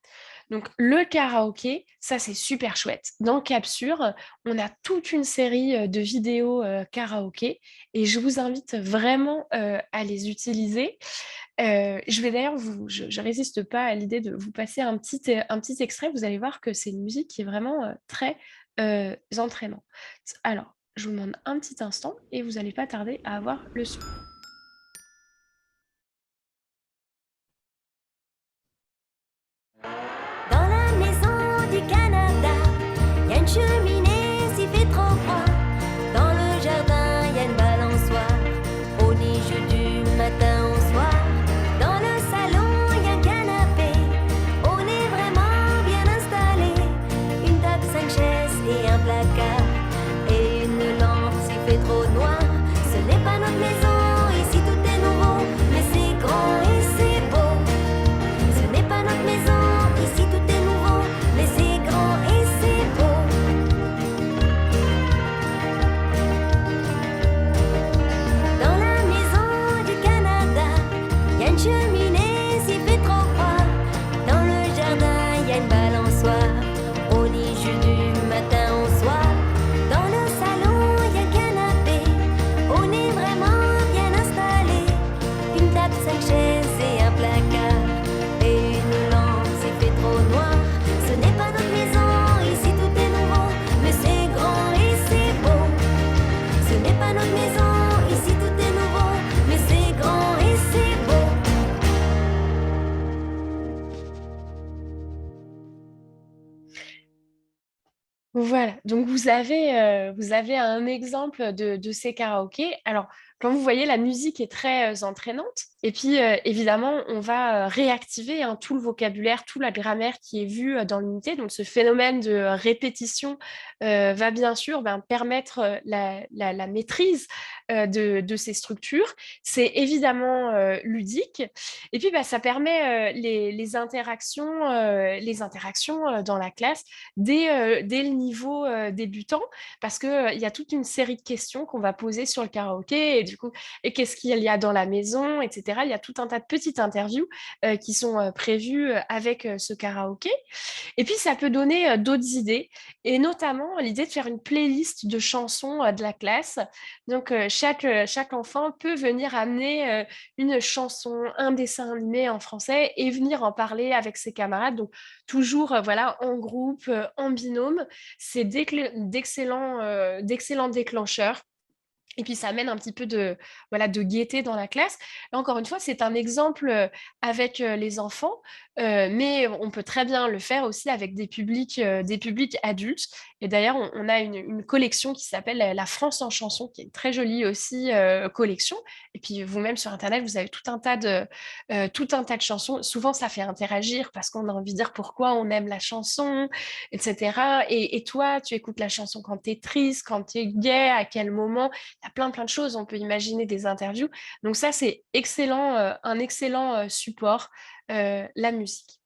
Donc le karaoké, ça c'est super chouette. Dans Capsure, on a toute une série, de vidéos, karaoké et je vous invite vraiment, à les utiliser. Je vais d'ailleurs je résiste pas à l'idée de vous passer un petit extrait. Vous allez voir que c'est une musique qui est vraiment, très, entraînante. Alors, je vous demande un petit instant et vous allez pas tarder à avoir le son. Dans la maison du Canada, y a une cheminée s'il fait trop froid. Dans le jardin, y a une balançoire. On y joue du matin au soir. Dans le salon, y a un canapé. On est vraiment bien installé. Une table, 5 chaises et un placard. Et une lampe s'il fait trop noir. Ce n'est pas notre maison, ici tout est nouveau. Mais c'est grand et c'est beau. Ce n'est pas notre maison, ici tout est nouveau, mais c'est grand et c'est beau. Dans la maison du Canada, y a une cheminée s'il fait trop froid. Dans le jardin, y a une balançoire. On y joue du matin au soir. Dans le salon, y a un canapé. On est vraiment bien installé. Une table, 5 chaises et un placard. Et une lampe s'il fait trop noir. Ce n'est pas notre maison, ici tout est nouveau. Mais c'est grand et c'est beau. Ce n'est pas notre maison, ici tout est nouveau. Mais c'est grand et c'est beau. Voilà, donc vous avez un exemple de ces karaokés. Alors, comme vous voyez, la musique est très, entraînante. Et puis, évidemment, on va réactiver hein, tout le vocabulaire, toute la grammaire qui est vue dans l'unité. Donc, ce phénomène de répétition va bien sûr ben, permettre la maîtrise de ces structures. C'est évidemment ludique. Et puis, bah, ça permet les interactions dans la classe dès le niveau débutant, parce qu'il y a toute une série de questions qu'on va poser sur le karaoké. Et du coup, et qu'est-ce qu'il y a dans la maison, etc. Il y a tout un tas de petites interviews qui sont prévues avec ce karaoké. Et puis, ça peut donner d'autres idées, et notamment l'idée de faire une playlist de chansons de la classe. Donc, chaque enfant peut venir amener une chanson, un dessin animé en français et venir en parler avec ses camarades. Donc, toujours voilà, en groupe, en binôme. C'est d'excellents déclencheurs. Et puis ça amène un petit peu voilà, de gaieté dans la classe. Là, encore une fois, c'est un exemple avec les enfants, mais on peut très bien le faire aussi avec des publics adultes. Et d'ailleurs, on a une collection qui s'appelle La France en chanson, qui est une très jolie aussi collection. Et puis vous-même sur Internet, vous avez tout un tas de chansons. Souvent, ça fait interagir parce qu'on a envie de dire pourquoi on aime la chanson, etc. Et toi, tu écoutes la chanson quand tu es triste, quand tu es gai, à quel moment? Il y a plein de choses, on peut imaginer des interviews. Donc ça, c'est excellent, un excellent support, la musique.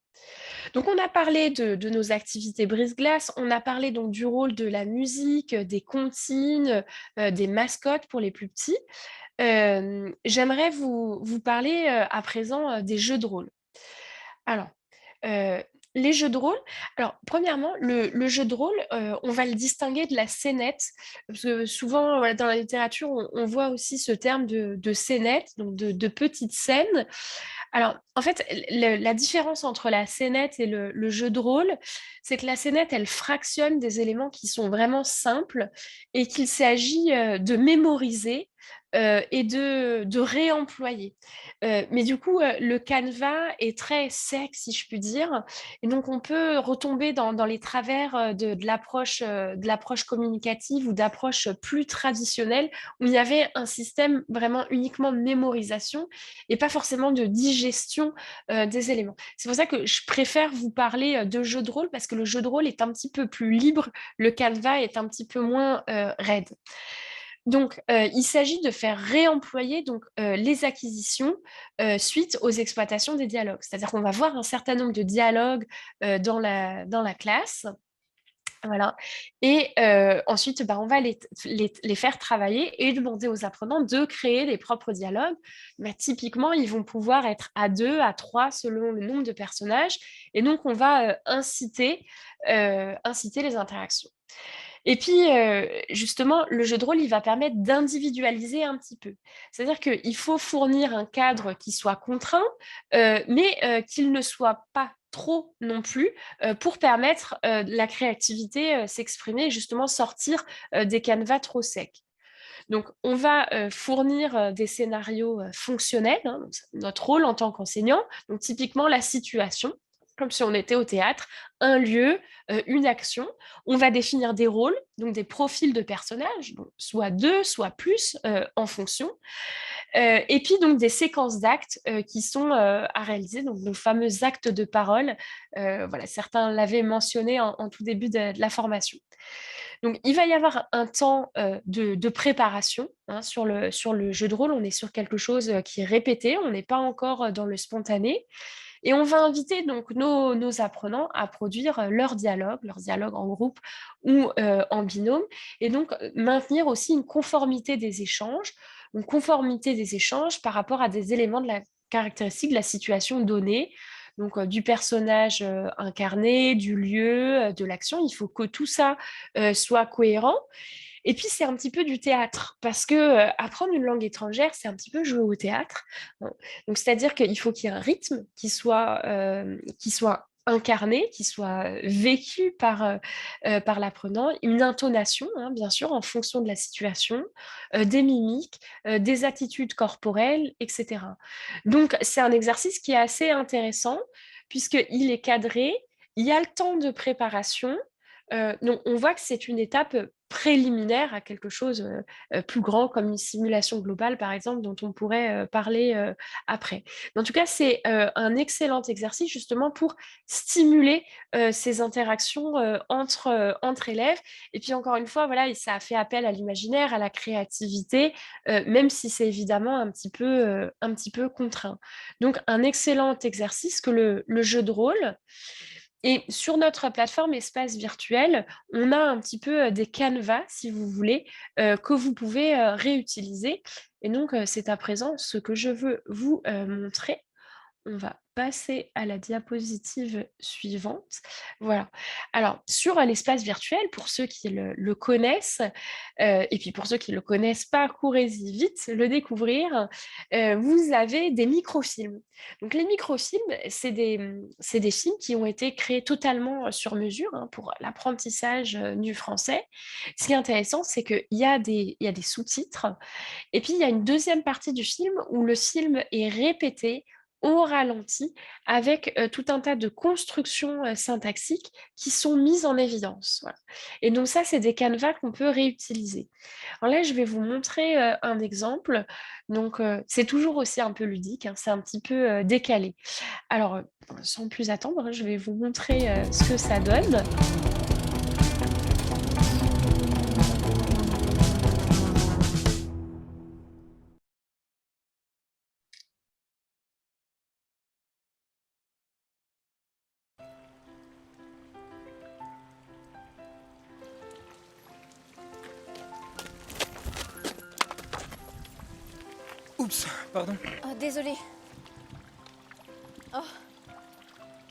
Donc on a parlé de nos activités brise-glace, on a parlé donc du rôle de la musique, des comptines, des mascottes pour les plus petits. J'aimerais vous parler à présent des jeux de rôle. Alors, euh, les jeux de rôle, alors premièrement, le jeu de rôle, on va le distinguer de la scénette, parce que souvent voilà, dans la littérature, on voit aussi ce terme de scénette, donc de petites scènes. Alors, en fait, la différence entre la scénette et le jeu de rôle, c'est que la scénette, elle fractionne des éléments qui sont vraiment simples et qu'il s'agit de mémoriser et de réemployer. Mais du coup, le canevas est très sec, si je puis dire. Et donc, on peut retomber dans les travers de l'approche communicative ou d'approche plus traditionnelle où il y avait un système vraiment uniquement de mémorisation et pas forcément de digestion des éléments. C'est pour ça que je préfère vous parler de jeu de rôle parce que le jeu de rôle est un petit peu plus libre, le canevas est un petit peu moins raide. Donc, il s'agit de faire réemployer donc, les acquisitions suite aux exploitations des dialogues. C'est-à-dire qu'on va voir un certain nombre de dialogues dans la classe. Voilà. Et ensuite, bah, on va les faire travailler et demander aux apprenants de créer les propres dialogues. Bah, typiquement, ils vont pouvoir être à deux, à trois, selon le nombre de personnages. Et donc, on va inciter les interactions. Et puis, justement, le jeu de rôle, il va permettre d'individualiser un petit peu. C'est-à-dire qu'il faut fournir un cadre qui soit contraint, mais qu'il ne soit pas trop non plus, pour permettre la créativité s'exprimer et justement sortir des canevas trop secs. Donc, on va fournir des scénarios fonctionnels, hein, donc c'est notre rôle en tant qu'enseignant. Donc, typiquement, la situation, comme si on était au théâtre, un lieu, une action. On va définir des rôles, donc des profils de personnages, donc soit deux, soit plus, en fonction. Et puis donc des séquences d'actes qui sont à réaliser, donc nos fameux actes de parole. Voilà, certains l'avaient mentionné en tout début de la formation. Donc, il va y avoir un temps de préparation hein, sur le jeu de rôle. On est sur quelque chose qui est répété, on n'est pas encore dans le spontané. Et on va inviter donc nos apprenants à produire leur dialogue en groupe ou en binôme, et donc maintenir aussi une conformité des échanges par rapport à des éléments de la caractéristique de la situation donnée, donc du personnage incarné, du lieu, de l'action. Il faut que tout ça soit cohérent. Et puis, c'est un petit peu du théâtre, parce que apprendre une langue étrangère, c'est un petit peu jouer au théâtre. Hein. Donc, c'est-à-dire qu'il faut qu'il y ait un rythme qui soit incarné, qui soit vécu par l'apprenant, une intonation, hein, bien sûr, en fonction de la situation, des mimiques, des attitudes corporelles, etc. Donc, c'est un exercice qui est assez intéressant, puisqu'il est cadré, il y a le temps de préparation, donc on voit que c'est une étape préliminaire à quelque chose plus grand, comme une simulation globale, par exemple, dont on pourrait parler après. Mais en tout cas, c'est un excellent exercice justement pour stimuler ces interactions entre élèves. Et puis encore une fois, voilà, ça a fait appel à l'imaginaire, à la créativité, même si c'est évidemment un petit peu contraint. Donc, un excellent exercice que le jeu de rôle. Et sur notre plateforme Espace Virtuel, on a un petit peu des canevas, si vous voulez, que vous pouvez réutiliser. Et donc, c'est à présent ce que je veux vous montrer. On va passer à la diapositive suivante. Voilà. Alors, sur l'espace virtuel, pour ceux qui le connaissent, et puis pour ceux qui ne le connaissent pas, courez-y vite le découvrir, vous avez des microfilms. Donc, les microfilms, c'est des films qui ont été créés totalement sur mesure hein, pour l'apprentissage du français. Ce qui est intéressant, c'est qu'il y a des sous-titres et puis, il y a une deuxième partie du film où le film est répété au ralenti avec tout un tas de constructions syntaxiques qui sont mises en évidence. Voilà. Et donc ça, c'est des canevas qu'on peut réutiliser. Alors là, je vais vous montrer un exemple. Donc, c'est toujours aussi un peu ludique, hein, c'est un petit peu décalé. Alors, sans plus attendre, hein, je vais vous montrer ce que ça donne. Oups, pardon. Oh, désolé. Oh,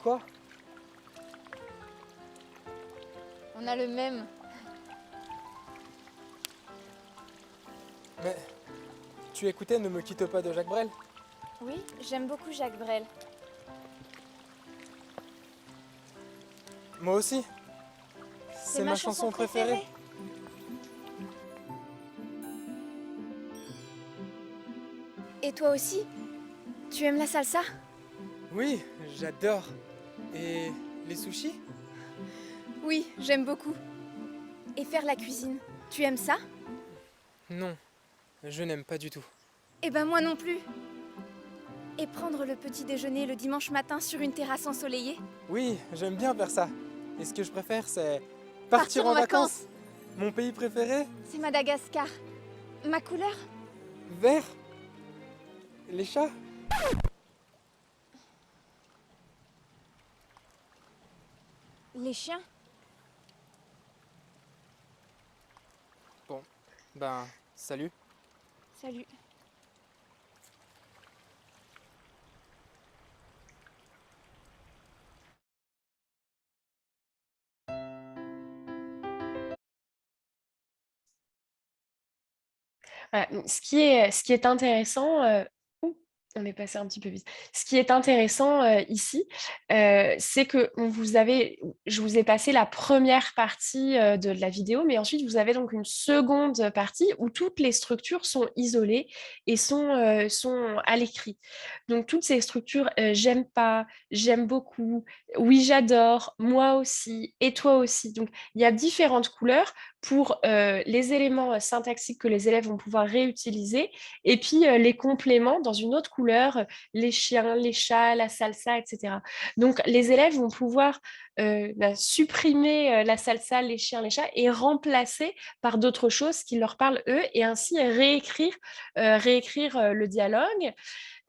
Quoi? on a le même. Mais tu écoutais Ne me quitte pas de Jacques Brel? Oui, j'aime beaucoup Jacques Brel. Moi aussi. C'est ma chanson préférée. Et toi aussi? Tu aimes la salsa? Oui, j'adore. Et les sushis? Oui, j'aime beaucoup. Et faire la cuisine, tu aimes ça? Non, je n'aime pas du tout. Eh ben moi non plus. Et prendre le petit déjeuner le dimanche matin sur une terrasse ensoleillée? Oui, j'aime bien faire ça. Et ce que je préfère, c'est Partir en vacances. Mon pays préféré? C'est Madagascar. Ma couleur? Vert. Les chats? Les chiens? Bon, ben, salut. Salut. Voilà, donc ce qui est intéressant, ouh, on est passé un petit peu vite. Ce qui est intéressant ici, c'est que je vous ai passé la première partie de la vidéo, mais ensuite vous avez donc une seconde partie où toutes les structures sont isolées et sont à l'écrit. Donc toutes ces structures, j'aime pas, j'aime beaucoup, oui j'adore, moi aussi, et toi aussi. Donc il y a différentes couleurs pour les éléments syntaxiques que les élèves vont pouvoir réutiliser, et puis les compléments dans une autre couleur, les chiens, les chats, la salsa, etc. Donc les élèves vont pouvoir supprimer la salsa, les chiens, les chats, et remplacer par d'autres choses qui leur parlent eux, et ainsi réécrire le dialogue.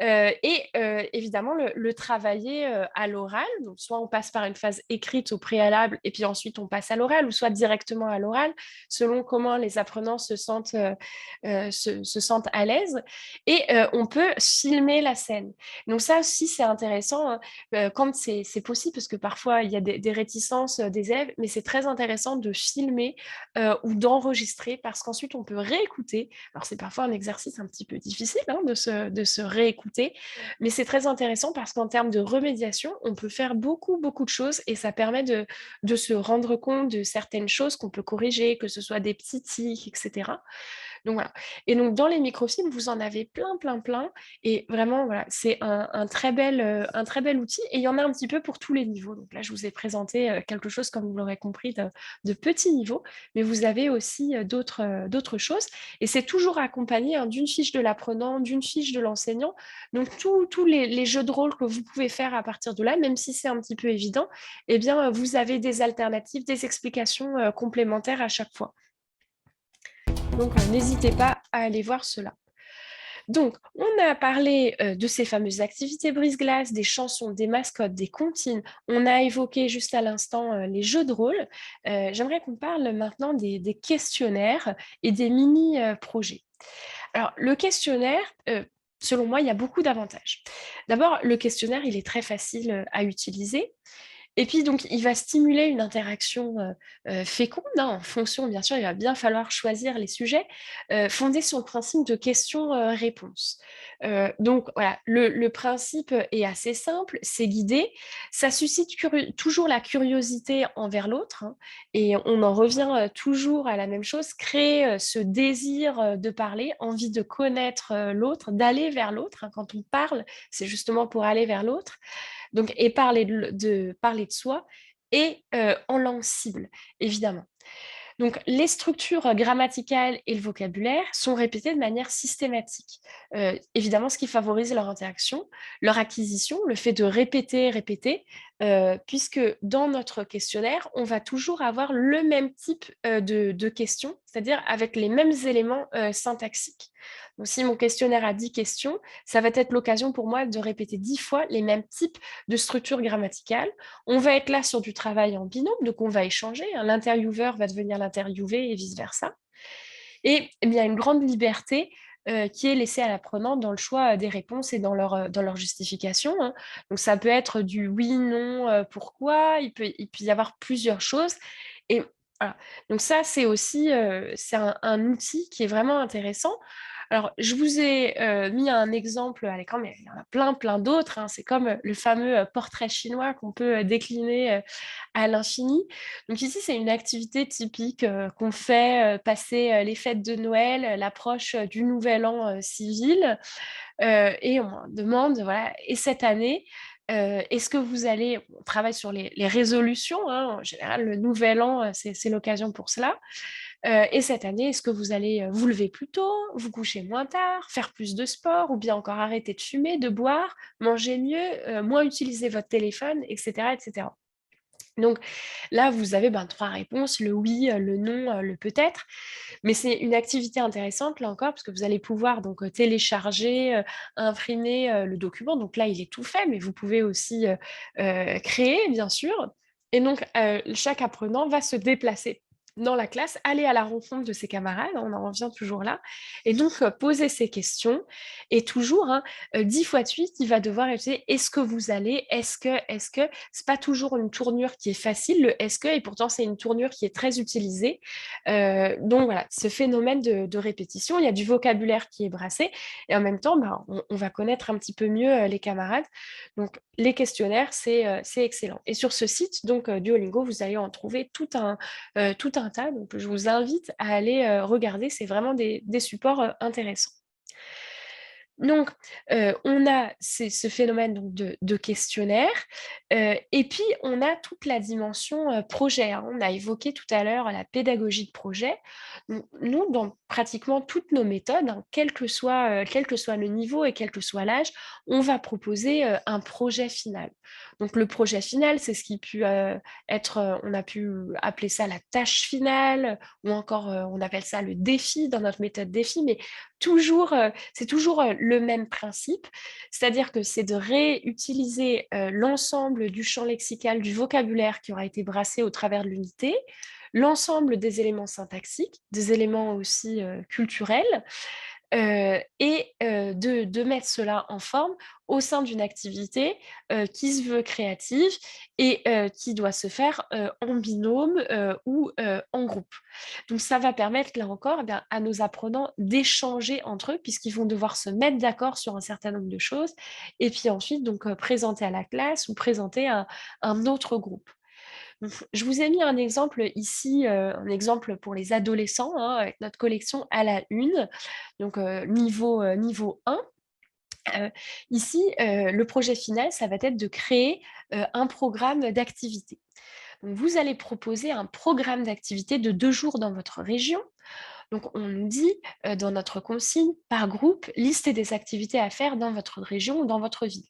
Évidemment, le travailler à l'oral. Donc, soit on passe par une phase écrite au préalable et puis ensuite on passe à l'oral, ou soit directement à l'oral, selon comment les apprenants se sentent à l'aise. Et on peut filmer la scène. Donc ça aussi, c'est intéressant hein, quand c'est possible, parce que parfois, il y a des réticences des élèves, mais c'est très intéressant de filmer ou d'enregistrer, parce qu'ensuite, on peut réécouter. Alors, c'est parfois un exercice un petit peu difficile hein, de se réécouter, mais c'est très intéressant parce qu'en termes de remédiation, on peut faire beaucoup, beaucoup de choses, et ça permet de se rendre compte de certaines choses qu'on peut corriger, que ce soit des petits tics, etc. Donc voilà. Et donc dans les microfilms, vous en avez plein, plein, plein. Et vraiment, voilà, c'est un très bel outil. Et il y en a un petit peu pour tous les niveaux. Donc là, je vous ai présenté quelque chose, comme vous l'aurez compris, de petit niveau. Mais vous avez aussi d'autres choses. Et c'est toujours accompagné d'une fiche de l'apprenant, d'une fiche de l'enseignant. Donc tous les jeux de rôle que vous pouvez faire à partir de là, même si c'est un petit peu évident, eh bien, vous avez des alternatives, des explications complémentaires à chaque fois. Donc, n'hésitez pas à aller voir cela. Donc, on a parlé de ces fameuses activités brise-glace, des chansons, des mascottes, des comptines. On a évoqué juste à l'instant les jeux de rôle. J'aimerais qu'on parle maintenant des questionnaires et des mini-projets. Alors, le questionnaire, selon moi, il y a beaucoup d'avantages. D'abord, le questionnaire, il est très facile à utiliser. Et puis, donc, il va stimuler une interaction féconde, hein, en fonction, bien sûr, il va bien falloir choisir les sujets, fondés sur le principe de questions-réponses. Donc, voilà, le principe est assez simple, c'est guidé, ça suscite toujours la curiosité envers l'autre, hein, et on en revient toujours à la même chose, créer ce désir de parler, envie de connaître l'autre, d'aller vers l'autre, hein. Quand on parle, c'est justement pour aller vers l'autre. Donc, et parler de soi et en langue cible, évidemment. Donc, les structures grammaticales et le vocabulaire sont répétés de manière systématique. Évidemment, ce qui favorise leur interaction, leur acquisition, le fait de répéter, répéter, puisque dans notre questionnaire, on va toujours avoir le même type de questions, c'est-à-dire avec les mêmes éléments syntaxiques. Donc, si mon questionnaire a 10 questions, ça va être l'occasion pour moi de répéter 10 fois les mêmes types de structures grammaticales. On va être là sur du travail en binôme, donc on va échanger, hein. L'intervieweur va devenir l'interviewé et vice-versa. Et il y a une grande liberté qui est laissée à l'apprenant dans le choix des réponses et dans leur justification, hein. Donc ça peut être du oui, non, pourquoi, il peut y avoir plusieurs choses. Et voilà. Donc ça, c'est aussi c'est un outil qui est vraiment intéressant. Alors, je vous ai mis un exemple à l'écran, mais il y en a plein, plein d'autres, hein. C'est comme le fameux portrait chinois qu'on peut décliner à l'infini. Donc ici, c'est une activité typique qu'on fait passer les fêtes de Noël, l'approche du Nouvel An civil, et on demande, voilà, et cette année, est-ce que vous allez, on travaille sur les résolutions, hein, en général, le Nouvel An, c'est l'occasion pour cela. Et cette année, est-ce que vous allez vous lever plus tôt, vous coucher moins tard, faire plus de sport, ou bien encore arrêter de fumer, de boire, manger mieux, moins utiliser votre téléphone, etc., etc. Donc là, vous avez 3 réponses, le oui, le non, le peut-être. Mais c'est une activité intéressante, là encore, parce que vous allez pouvoir donc télécharger, imprimer le document. Donc là, il est tout fait, mais vous pouvez aussi créer, bien sûr. Et donc, chaque apprenant va se déplacer dans la classe, aller à la rencontre de ses camarades, on en revient toujours là, et donc poser ses questions. Et toujours, hein, 10 fois de suite, il va devoir essayer est-ce que vous allez, est-ce que, c'est pas toujours une tournure qui est facile, le est-ce que, et pourtant c'est une tournure qui est très utilisée. Donc voilà, ce phénomène de répétition, il y a du vocabulaire qui est brassé, et en même temps, on va connaître un petit peu mieux les camarades. Donc les questionnaires, c'est excellent. Et sur ce site, donc Duolingo, vous allez en trouver tout un tas. Donc je vous invite à aller regarder, c'est vraiment des supports intéressants. Donc, on a ce phénomène donc de questionnaire, et puis on a toute la dimension projet, hein. On a évoqué tout à l'heure la pédagogie de projet. Nous, dans pratiquement toutes nos méthodes, hein, quel que soit le niveau et quel que soit l'âge, on va proposer un projet final. Donc le projet final, c'est ce qui pu être, on a pu appeler ça la tâche finale, ou encore on appelle ça le défi dans notre méthode défi, mais c'est toujours le même principe, c'est-à-dire que c'est de réutiliser l'ensemble du champ lexical, du vocabulaire qui aura été brassé au travers de l'unité, l'ensemble des éléments syntaxiques, des éléments aussi culturels, et de mettre cela en forme au sein d'une activité qui se veut créative et qui doit se faire en binôme ou en groupe. Donc ça va permettre, là encore, eh bien, à nos apprenants d'échanger entre eux, puisqu'ils vont devoir se mettre d'accord sur un certain nombre de choses, et puis ensuite donc présenter à la classe ou présenter à un autre groupe. Donc, je vous ai mis un exemple ici, un exemple pour les adolescents, hein, avec notre collection à la une, donc niveau 1. Ici, le projet final, ça va être de créer, un programme d'activité. Donc vous allez proposer un programme d'activité de 2 jours dans votre région. Donc on nous dit, dans notre consigne, par groupe, listez des activités à faire dans votre région ou dans votre ville.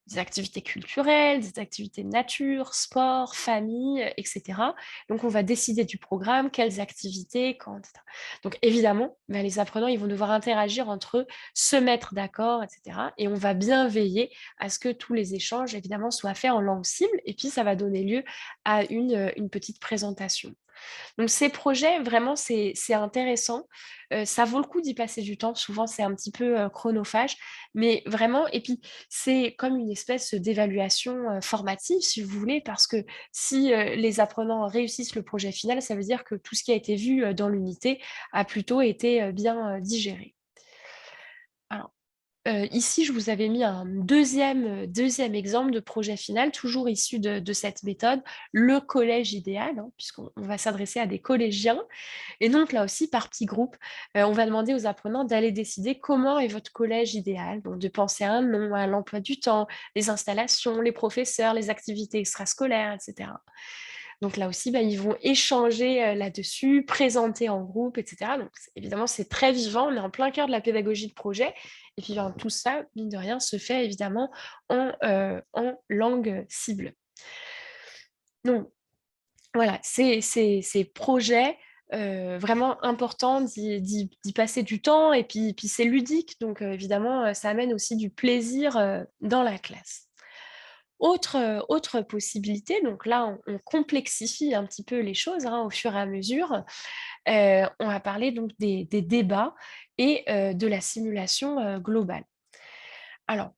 Des activités culturelles, des activités nature, sport, famille, et cetera. Donc on va décider du programme, quelles activités, quand, et cetera. Donc évidemment, bah, les apprenants, ils vont devoir interagir entre eux, se mettre d'accord, et cetera, et on va bien veiller à ce que tous les échanges, évidemment, soient faits en langue cible et puis ça va donner lieu à une petite présentation. Donc ces projets, vraiment, c'est intéressant. Ça vaut le coup d'y passer du temps. Souvent, c'est un petit peu, chronophage, mais vraiment et puis c'est comme une espèce d'évaluation, formative, si vous voulez, parce que si, les apprenants réussissent le projet final, ça veut dire que tout ce qui a été vu, dans l'unité a plutôt été, bien, digéré. Alors ici, je vous avais mis un deuxième exemple de projet final, toujours issu de cette méthode, le collège idéal, hein, puisqu'on va s'adresser à des collégiens. Et donc là aussi, par petits groupes, on va demander aux apprenants d'aller décider comment est votre collège idéal, donc de penser à un nom, à l'emploi du temps, les installations, les professeurs, les activités extrascolaires, et cetera. Donc là aussi, bah, ils vont échanger, là-dessus, présenter en groupe, et cetera. Donc évidemment, c'est très vivant, on est en plein cœur de la pédagogie de projet et puis, ben, tout ça, mine de rien, se fait évidemment en langue cible. Donc voilà, ces projets, vraiment importants d'y passer du temps et puis c'est ludique donc évidemment, ça amène aussi du plaisir, dans la classe. Autre possibilité, donc là, on complexifie un petit peu les choses, hein, au fur et à mesure. On va parler donc des débats et de la simulation, globale. Alors,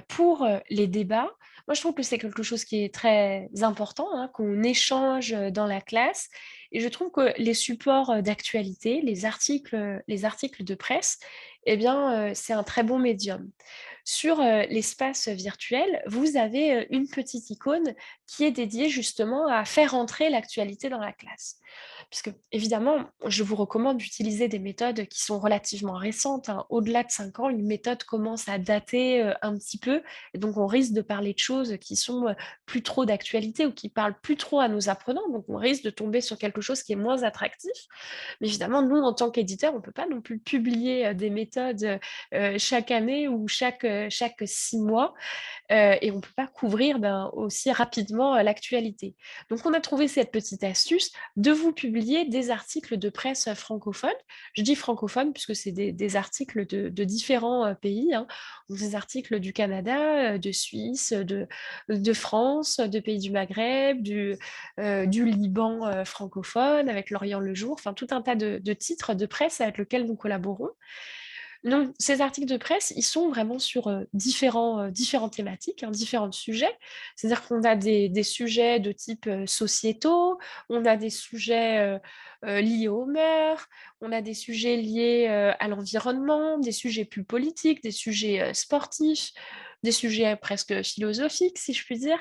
pour, les débats, moi je trouve que c'est quelque chose qui est très important, hein, qu'on échange, dans la classe et je trouve que les supports, d'actualité, les articles de presse eh bien, c'est un très bon médium. Sur, l'espace virtuel, vous avez, une petite icône qui est dédiée justement à faire entrer l'actualité dans la classe. Puisque évidemment, je vous recommande d'utiliser des méthodes qui sont relativement récentes, hein. Au-delà de 5 ans, une méthode commence à dater, un petit peu et donc on risque de parler de choses qui sont, plus trop d'actualité ou qui parlent plus trop à nos apprenants, donc on risque de tomber sur quelque chose qui est moins attractif. Mais évidemment, nous, en tant qu'éditeurs, on ne peut pas non plus publier, des méthodes, chaque année ou chaque 6 mois, et on ne peut pas couvrir, ben, aussi rapidement, l'actualité. Donc on a trouvé cette petite astuce de vous publier des articles de presse, francophones. Je dis francophones puisque c'est des articles de différents, pays, hein. Donc des articles du Canada, de Suisse, de France, de pays du Maghreb, du Liban, francophone, avec l'Orient le jour, enfin tout un tas de titres de presse avec lesquels nous collaborons. Donc, ces articles de presse, ils sont vraiment sur, différentes thématiques, hein, différents sujets. C'est-à-dire qu'on a des sujets de type, sociétaux, on a des sujets, liés aux mœurs, on a des sujets liés, à l'environnement, des sujets plus politiques, des sujets, sportifs, des sujets presque philosophiques, si je puis dire.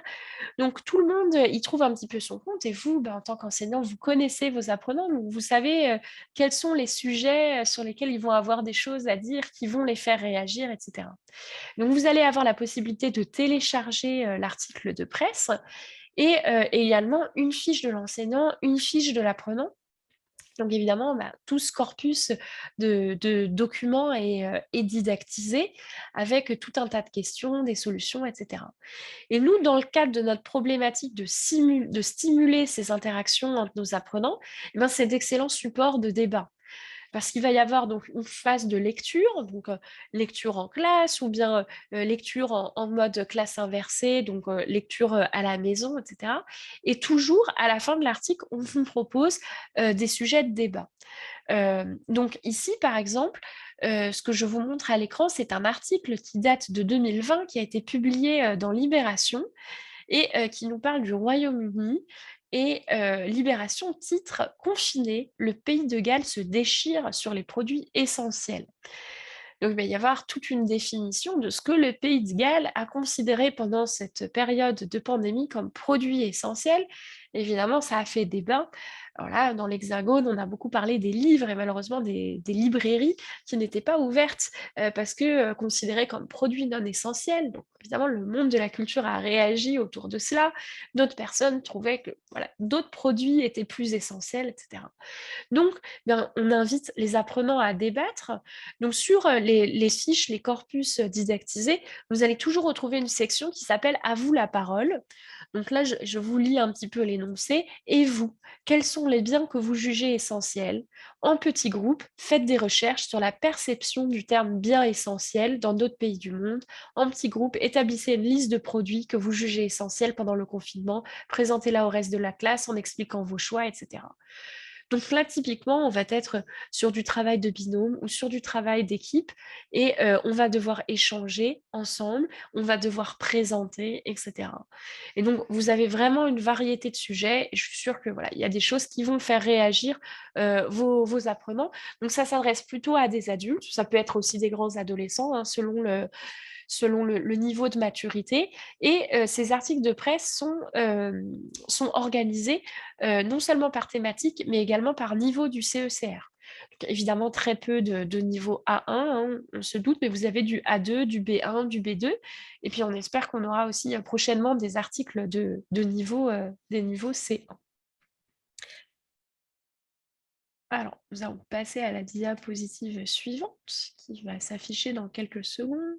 Donc tout le monde, y trouve un petit peu son compte et vous, bah, en tant qu'enseignant, vous connaissez vos apprenants, donc vous savez, quels sont les sujets, sur lesquels ils vont avoir des choses à dire, qui vont les faire réagir et cetera. Donc vous allez avoir la possibilité de télécharger, l'article de presse et également une fiche de l'enseignant, une fiche de l'apprenant donc évidemment, bah, tout ce corpus de documents est didactisé avec tout un tas de questions, des solutions, et cetera. Et nous, dans le cadre de notre problématique de stimuler ces interactions entre nos apprenants, eh ben, c'est d'excellents supports de débat. Parce qu'il va y avoir donc une phase de lecture, donc lecture en classe ou bien lecture en mode classe inversée, donc lecture à la maison, etc. Et toujours, à la fin de l'article, on vous propose des sujets de débat. Donc ici, par exemple, ce que je vous montre à l'écran, c'est un article qui date de 2020, qui a été publié dans Libération et qui nous parle du Royaume-Uni et Libération titre: «Confiné, le pays de Galles se déchire sur les produits essentiels». Donc, il va y avoir toute une définition de ce que le Pays de Galles a considéré pendant cette période de pandémie comme produit essentiel. Évidemment, ça a fait débat. Alors là, dans l'Hexagone, on a beaucoup parlé des livres et malheureusement des librairies qui n'étaient pas ouvertes parce que considérées comme produits non essentiels. Donc, évidemment, le monde de la culture a réagi autour de cela. D'autres personnes trouvaient que voilà, d'autres produits étaient plus essentiels, etc. Donc, bien, on invite les apprenants à débattre. Donc, sur les fiches, les corpus didactisés, vous allez toujours retrouver une section qui s'appelle « À vous la parole ». Donc là, je vous lis un petit peu l'énoncé. Et vous, quels sont les biens que vous jugez essentiels? En petits groupes, faites des recherches sur la perception du terme bien essentiel dans d'autres pays du monde. En petits groupes, établissez une liste de produits que vous jugez essentiels pendant le confinement. Présentez-la au reste de la classe en expliquant vos choix, etc. Donc là, typiquement, on va être sur du travail de binôme ou sur du travail d'équipe et on va devoir échanger ensemble, on va devoir présenter, etc. Et donc, vous avez vraiment une variété de sujets et je suis sûre que voilà, il y a des choses qui vont faire réagir vos apprenants. Donc ça s'adresse plutôt à des adultes, ça peut être aussi des grands adolescents, hein, selon le niveau de maturité. Et ces articles de presse sont organisés non seulement par thématique, mais également par niveau du CECR. Donc, évidemment, très peu de niveau A1, hein, on se doute, mais vous avez du A2, du B1, du B2. Et puis, on espère qu'on aura aussi prochainement des articles de niveau, des niveaux C1. Alors, nous allons passer à la diapositive suivante, qui va s'afficher dans quelques secondes.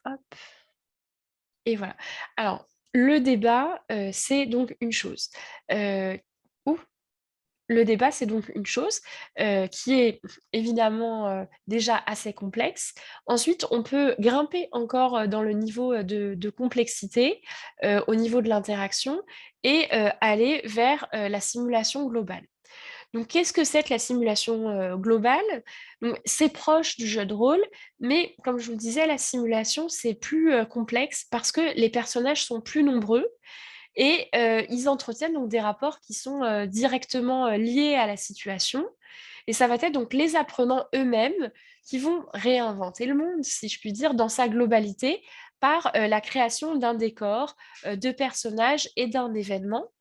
Hop. Et voilà. Alors, le débat, c'est donc une chose. Euh, ouh, le débat, c'est donc une chose qui est évidemment déjà assez complexe. Ensuite, on peut grimper encore dans le niveau de complexité, au niveau de l'interaction, et aller vers la simulation globale. Donc, qu'est-ce que c'est que la simulation globale? Donc, c'est proche du jeu de rôle, mais comme je vous le disais, la simulation, c'est plus complexe parce que les personnages sont plus nombreux et ils entretiennent donc des rapports qui sont directement liés à la situation. Et ça va être donc les apprenants eux-mêmes qui vont réinventer le monde, si je puis dire, dans sa globalité, par la création d'un décor, de personnages et d'un événement.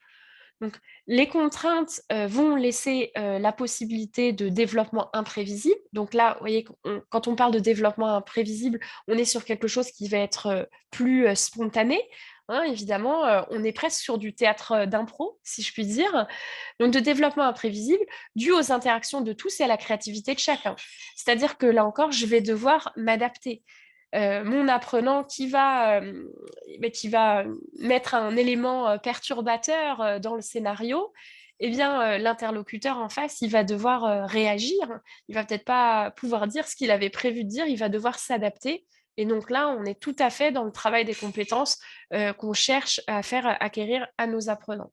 Donc, les contraintes vont laisser la possibilité de développement imprévisible. Donc là, vous voyez, quand on parle de développement imprévisible, on est sur quelque chose qui va être plus spontané. Hein, évidemment, on est presque sur du théâtre d'impro, si je puis dire. Donc, de développement imprévisible dû aux interactions de tous et à la créativité de chacun. C'est-à-dire que là encore, je vais devoir m'adapter. Mon apprenant qui va mettre un élément perturbateur dans le scénario, eh bien, l'interlocuteur en face, il va devoir réagir. Il va peut-être pas pouvoir dire ce qu'il avait prévu de dire, il va devoir s'adapter. Et donc là, on est tout à fait dans le travail des compétences qu'on cherche à faire acquérir à nos apprenants.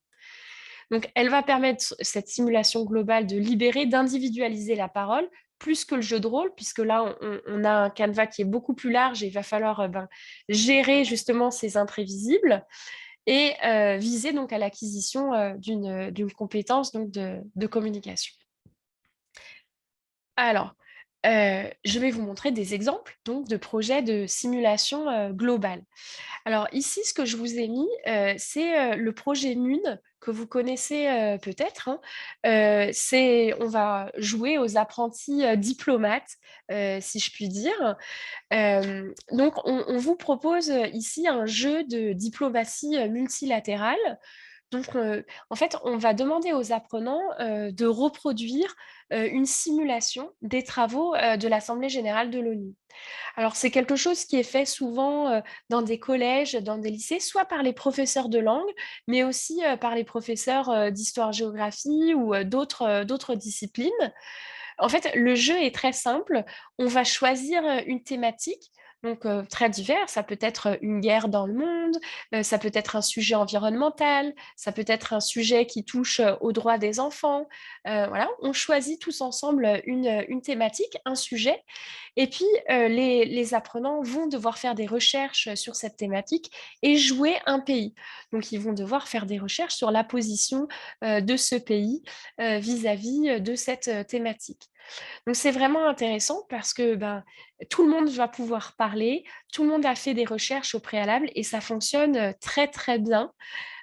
Donc, elle va permettre, cette simulation globale, de libérer, d'individualiser la parole, plus que le jeu de rôle, puisque là, on a un canevas qui est beaucoup plus large et il va falloir gérer justement ces imprévisibles et viser donc à l'acquisition d'une compétence donc de communication. Alors, je vais vous montrer des exemples donc, de projets de simulation globale. Alors ici, ce que je vous ai mis, c'est le projet MUNE que vous connaissez peut-être, hein. On va jouer aux apprentis diplomates, si je puis dire. Donc, on vous propose ici un jeu de diplomatie multilatérale. Donc, en fait, on va demander aux apprenants de reproduire une simulation des travaux de l'Assemblée générale de l'ONU. Alors, c'est quelque chose qui est fait souvent dans des collèges, dans des lycées, soit par les professeurs de langue, mais aussi par les professeurs d'histoire-géographie ou d'autres disciplines. En fait, le jeu est très simple. On va choisir une thématique. Donc, très divers. Ça peut être une guerre dans le monde, ça peut être un sujet environnemental, ça peut être un sujet qui touche aux droits des enfants. Voilà, on choisit tous ensemble une thématique, un sujet, et puis les apprenants vont devoir faire des recherches sur cette thématique et jouer un pays. Donc, ils vont devoir faire des recherches sur la position de ce pays vis-à-vis de cette thématique. Donc c'est vraiment intéressant parce que ben, tout le monde va pouvoir parler, tout le monde a fait des recherches au préalable et ça fonctionne très très bien.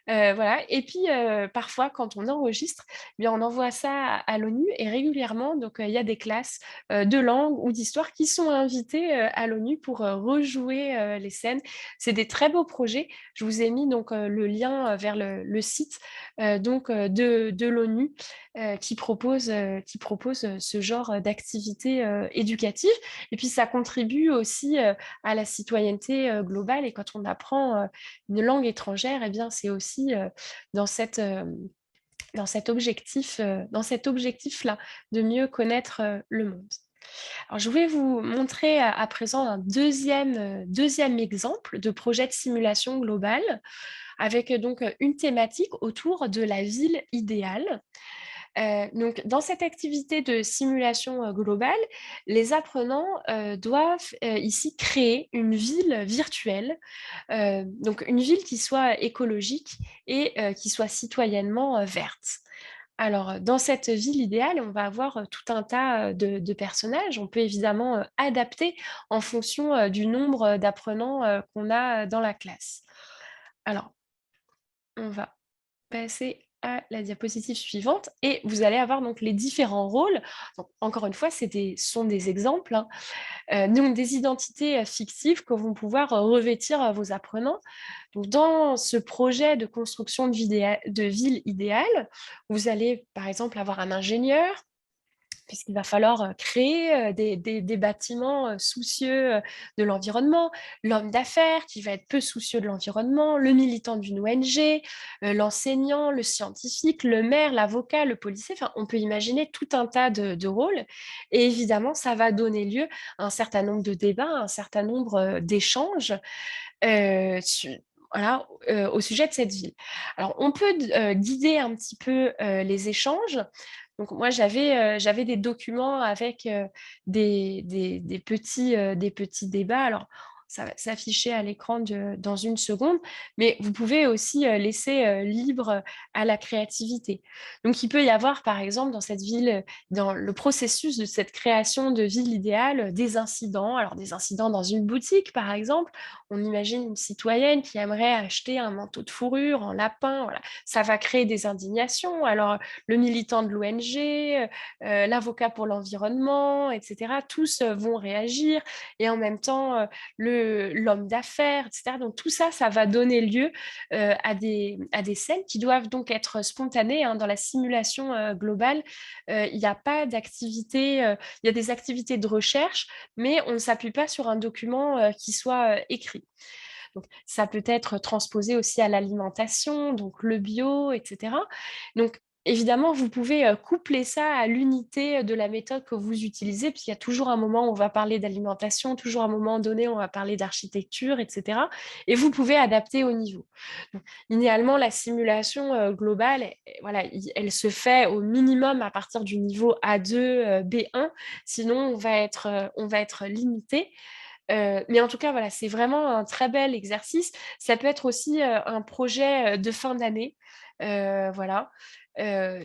Voilà et puis, parfois quand on enregistre, eh bien on envoie ça à l'ONU et régulièrement donc, il y a des classes, de langue ou d'histoire qui sont invitées, à l'ONU pour, rejouer, les scènes. C'est des très beaux projets. Je vous ai mis donc, le lien, vers le site, donc, de l'ONU, qui propose ce genre, d'activités, éducatives et puis ça contribue aussi, à la citoyenneté, globale et quand on apprend, une langue étrangère, eh bien, c'est aussi dans cette, dans cet objectif-là, de mieux connaître le monde. Alors, je voulais vous montrer à présent un deuxième exemple de projet de simulation globale avec donc une thématique autour de la ville idéale. Donc dans cette activité de simulation, globale, les apprenants, doivent, ici créer une ville virtuelle, donc une ville qui soit écologique et qui soit citoyennement, verte. Alors, dans cette ville idéale, on va avoir, tout un tas, de personnages. On peut évidemment, adapter en fonction, du nombre, d'apprenants, qu'on a, dans la classe. Alors, on va passer à la diapositive suivante et vous allez avoir donc les différents rôles. Donc, encore une fois, sont des exemples, hein, donc des identités fictives que vont pouvoir revêtir vos apprenants. Donc, dans ce projet de construction de ville idéale, vous allez par exemple avoir un ingénieur, puisqu'il va falloir créer des bâtiments soucieux de l'environnement, l'homme d'affaires qui va être peu soucieux de l'environnement, le militant d'une ONG, l'enseignant, le scientifique, le maire, l'avocat, le policier. Enfin, on peut imaginer tout un tas de rôles. Et évidemment, ça va donner lieu à un certain nombre de débats, à un certain nombre d'échanges. Voilà, au sujet de cette ville. Alors, on peut guider un petit peu les échanges. Donc moi, j'avais des documents avec des petits débats. Alors, ça va s'afficher à l'écran dans une seconde, mais vous pouvez aussi laisser libre à la créativité. Donc, il peut y avoir, par exemple, dans cette ville, dans le processus de cette création de ville idéale, des incidents. Alors, des incidents dans une boutique, par exemple. On imagine une citoyenne qui aimerait acheter un manteau de fourrure en lapin. Voilà. Ça va créer des indignations. Alors, le militant de l'ONG, l'avocat pour l'environnement, etc. Tous vont réagir et en même temps l'homme d'affaires, etc. Donc tout ça, ça va donner lieu à des scènes qui doivent donc être spontanées, hein. Dans la simulation globale, il n'y a pas d'activité, il y a des activités de recherche, mais on ne s'appuie pas sur un document qui soit écrit. Donc, ça peut être transposé aussi à l'alimentation, donc le bio, etc. Donc, évidemment, vous pouvez coupler ça à l'unité de la méthode que vous utilisez, puisqu'il y a toujours un moment où on va parler d'alimentation, toujours un moment donné, on va parler d'architecture, etc. Et vous pouvez adapter au niveau. Donc, idéalement, la simulation globale, voilà, elle se fait au minimum à partir du niveau A2, B1, sinon on va être limité. Mais en tout cas, voilà, c'est vraiment un très bel exercice. Ça peut être aussi, un projet, de fin d'année, voilà.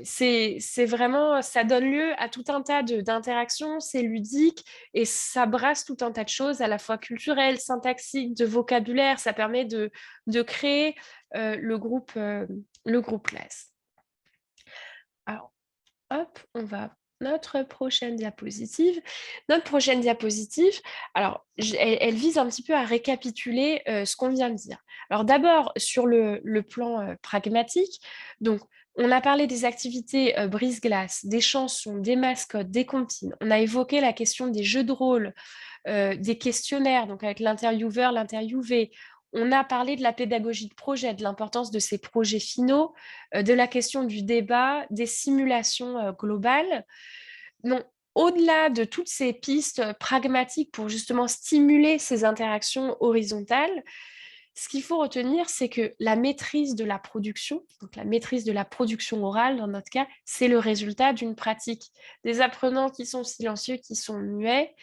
C'est vraiment ça donne lieu à tout un tas d'interactions, c'est ludique et ça brasse tout un tas de choses à la fois culturelles, syntaxiques, de vocabulaire. Ça permet de créer, le groupe classe. Alors hop, on va notre prochaine diapositive. Notre prochaine diapositive, alors elle vise un petit peu à récapituler ce qu'on vient de dire. Alors d'abord, sur le plan pragmatique, donc on a parlé des activités brise-glace, des chansons, des mascottes, des comptines. On a évoqué la question des jeux de rôle, des questionnaires, donc avec l'intervieweur, l'interviewé. On a parlé de la pédagogie de projet, de l'importance de ces projets finaux, de la question du débat, des simulations globales. Non, au-delà de toutes ces pistes pragmatiques pour justement stimuler ces interactions horizontales, ce qu'il faut retenir, c'est que la maîtrise de la production, donc la maîtrise de la production orale dans notre cas, c'est le résultat d'une pratique. Des apprenants qui sont silencieux, qui sont muets,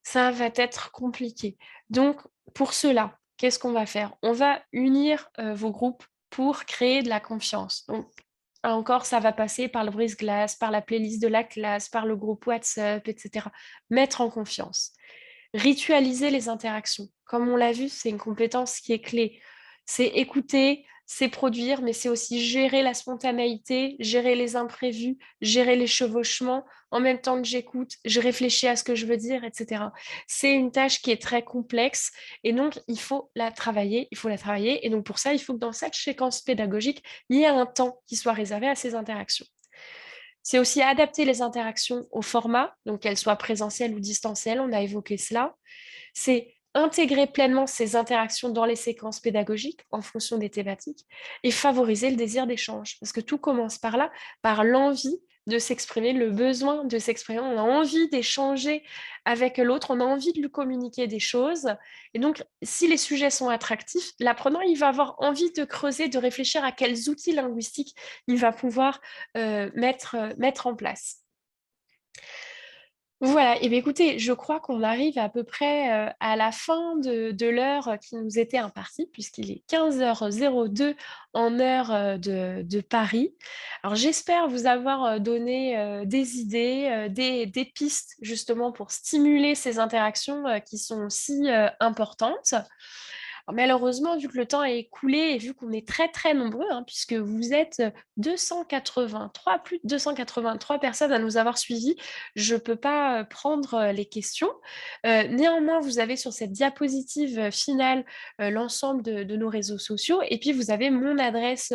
ça va être compliqué. Donc, pour cela, qu'est-ce qu'on va faire? On va unir vos groupes pour créer de la confiance. Donc, encore, ça va passer par le brise-glace, par la playlist de la classe, par le groupe WhatsApp, etc. Mettre en confiance. Ritualiser les interactions. Comme on l'a vu, c'est une compétence qui est clé. C'est écouter, c'est produire, mais c'est aussi gérer la spontanéité, gérer les imprévus, gérer les chevauchements. En même temps que j'écoute, je réfléchis à ce que je veux dire, etc. C'est une tâche qui est très complexe et donc il faut la travailler, il faut la travailler. Et donc pour ça, il faut que dans cette séquence pédagogique, il y ait un temps qui soit réservé à ces interactions. C'est aussi adapter les interactions au format, donc qu'elles soient présentielles ou distancielles, on a évoqué cela. C'est intégrer pleinement ces interactions dans les séquences pédagogiques en fonction des thématiques et favoriser le désir d'échange. Parce que tout commence par là, par l'envie de s'exprimer, le besoin de s'exprimer. On a envie d'échanger avec l'autre, on a envie de lui communiquer des choses. Et donc, si les sujets sont attractifs, l'apprenant, il va avoir envie de creuser, de réfléchir à quels outils linguistiques il va pouvoir mettre en place. Voilà, et bien écoutez, je crois qu'on arrive à peu près à la fin de l'heure qui nous était impartie, puisqu'il est 15h02 en heure de Paris. Alors j'espère vous avoir donné des idées, des pistes justement pour stimuler ces interactions qui sont si importantes. Alors, malheureusement, vu que le temps est écoulé et vu qu'on est très très nombreux, hein, puisque vous êtes 283, plus de 283 personnes à nous avoir suivis, je ne peux pas prendre les questions. Néanmoins, vous avez sur cette diapositive finale l'ensemble de nos réseaux sociaux et puis vous avez mon adresse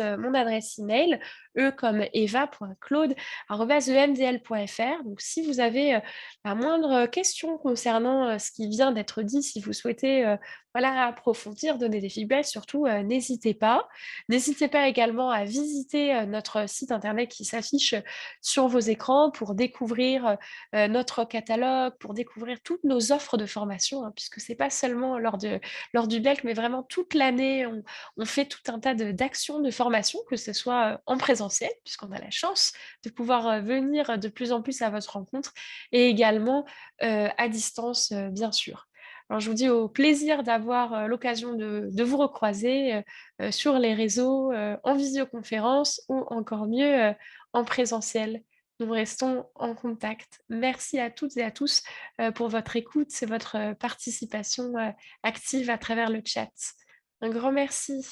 email, e comme eva.claude@emdl.fr. Donc, si vous avez la moindre question concernant ce qui vient d'être dit, si vous souhaitez voilà, approfondir, donner des feedbacks, surtout, n'hésitez pas. N'hésitez pas également à visiter notre site internet qui s'affiche sur vos écrans pour découvrir notre catalogue, pour découvrir toutes nos offres de formation, hein, puisque c'est pas seulement lors du BELC, mais vraiment toute l'année, on fait tout un tas d'actions de formation, que ce soit en présentiel, puisqu'on a la chance de pouvoir venir de plus en plus à votre rencontre, et également à distance, bien sûr. Alors, je vous dis au plaisir d'avoir l'occasion de vous recroiser sur les réseaux, en visioconférence ou encore mieux en présentiel. Nous restons en contact. Merci à toutes et à tous pour votre écoute et votre participation active à travers le chat. Un grand merci.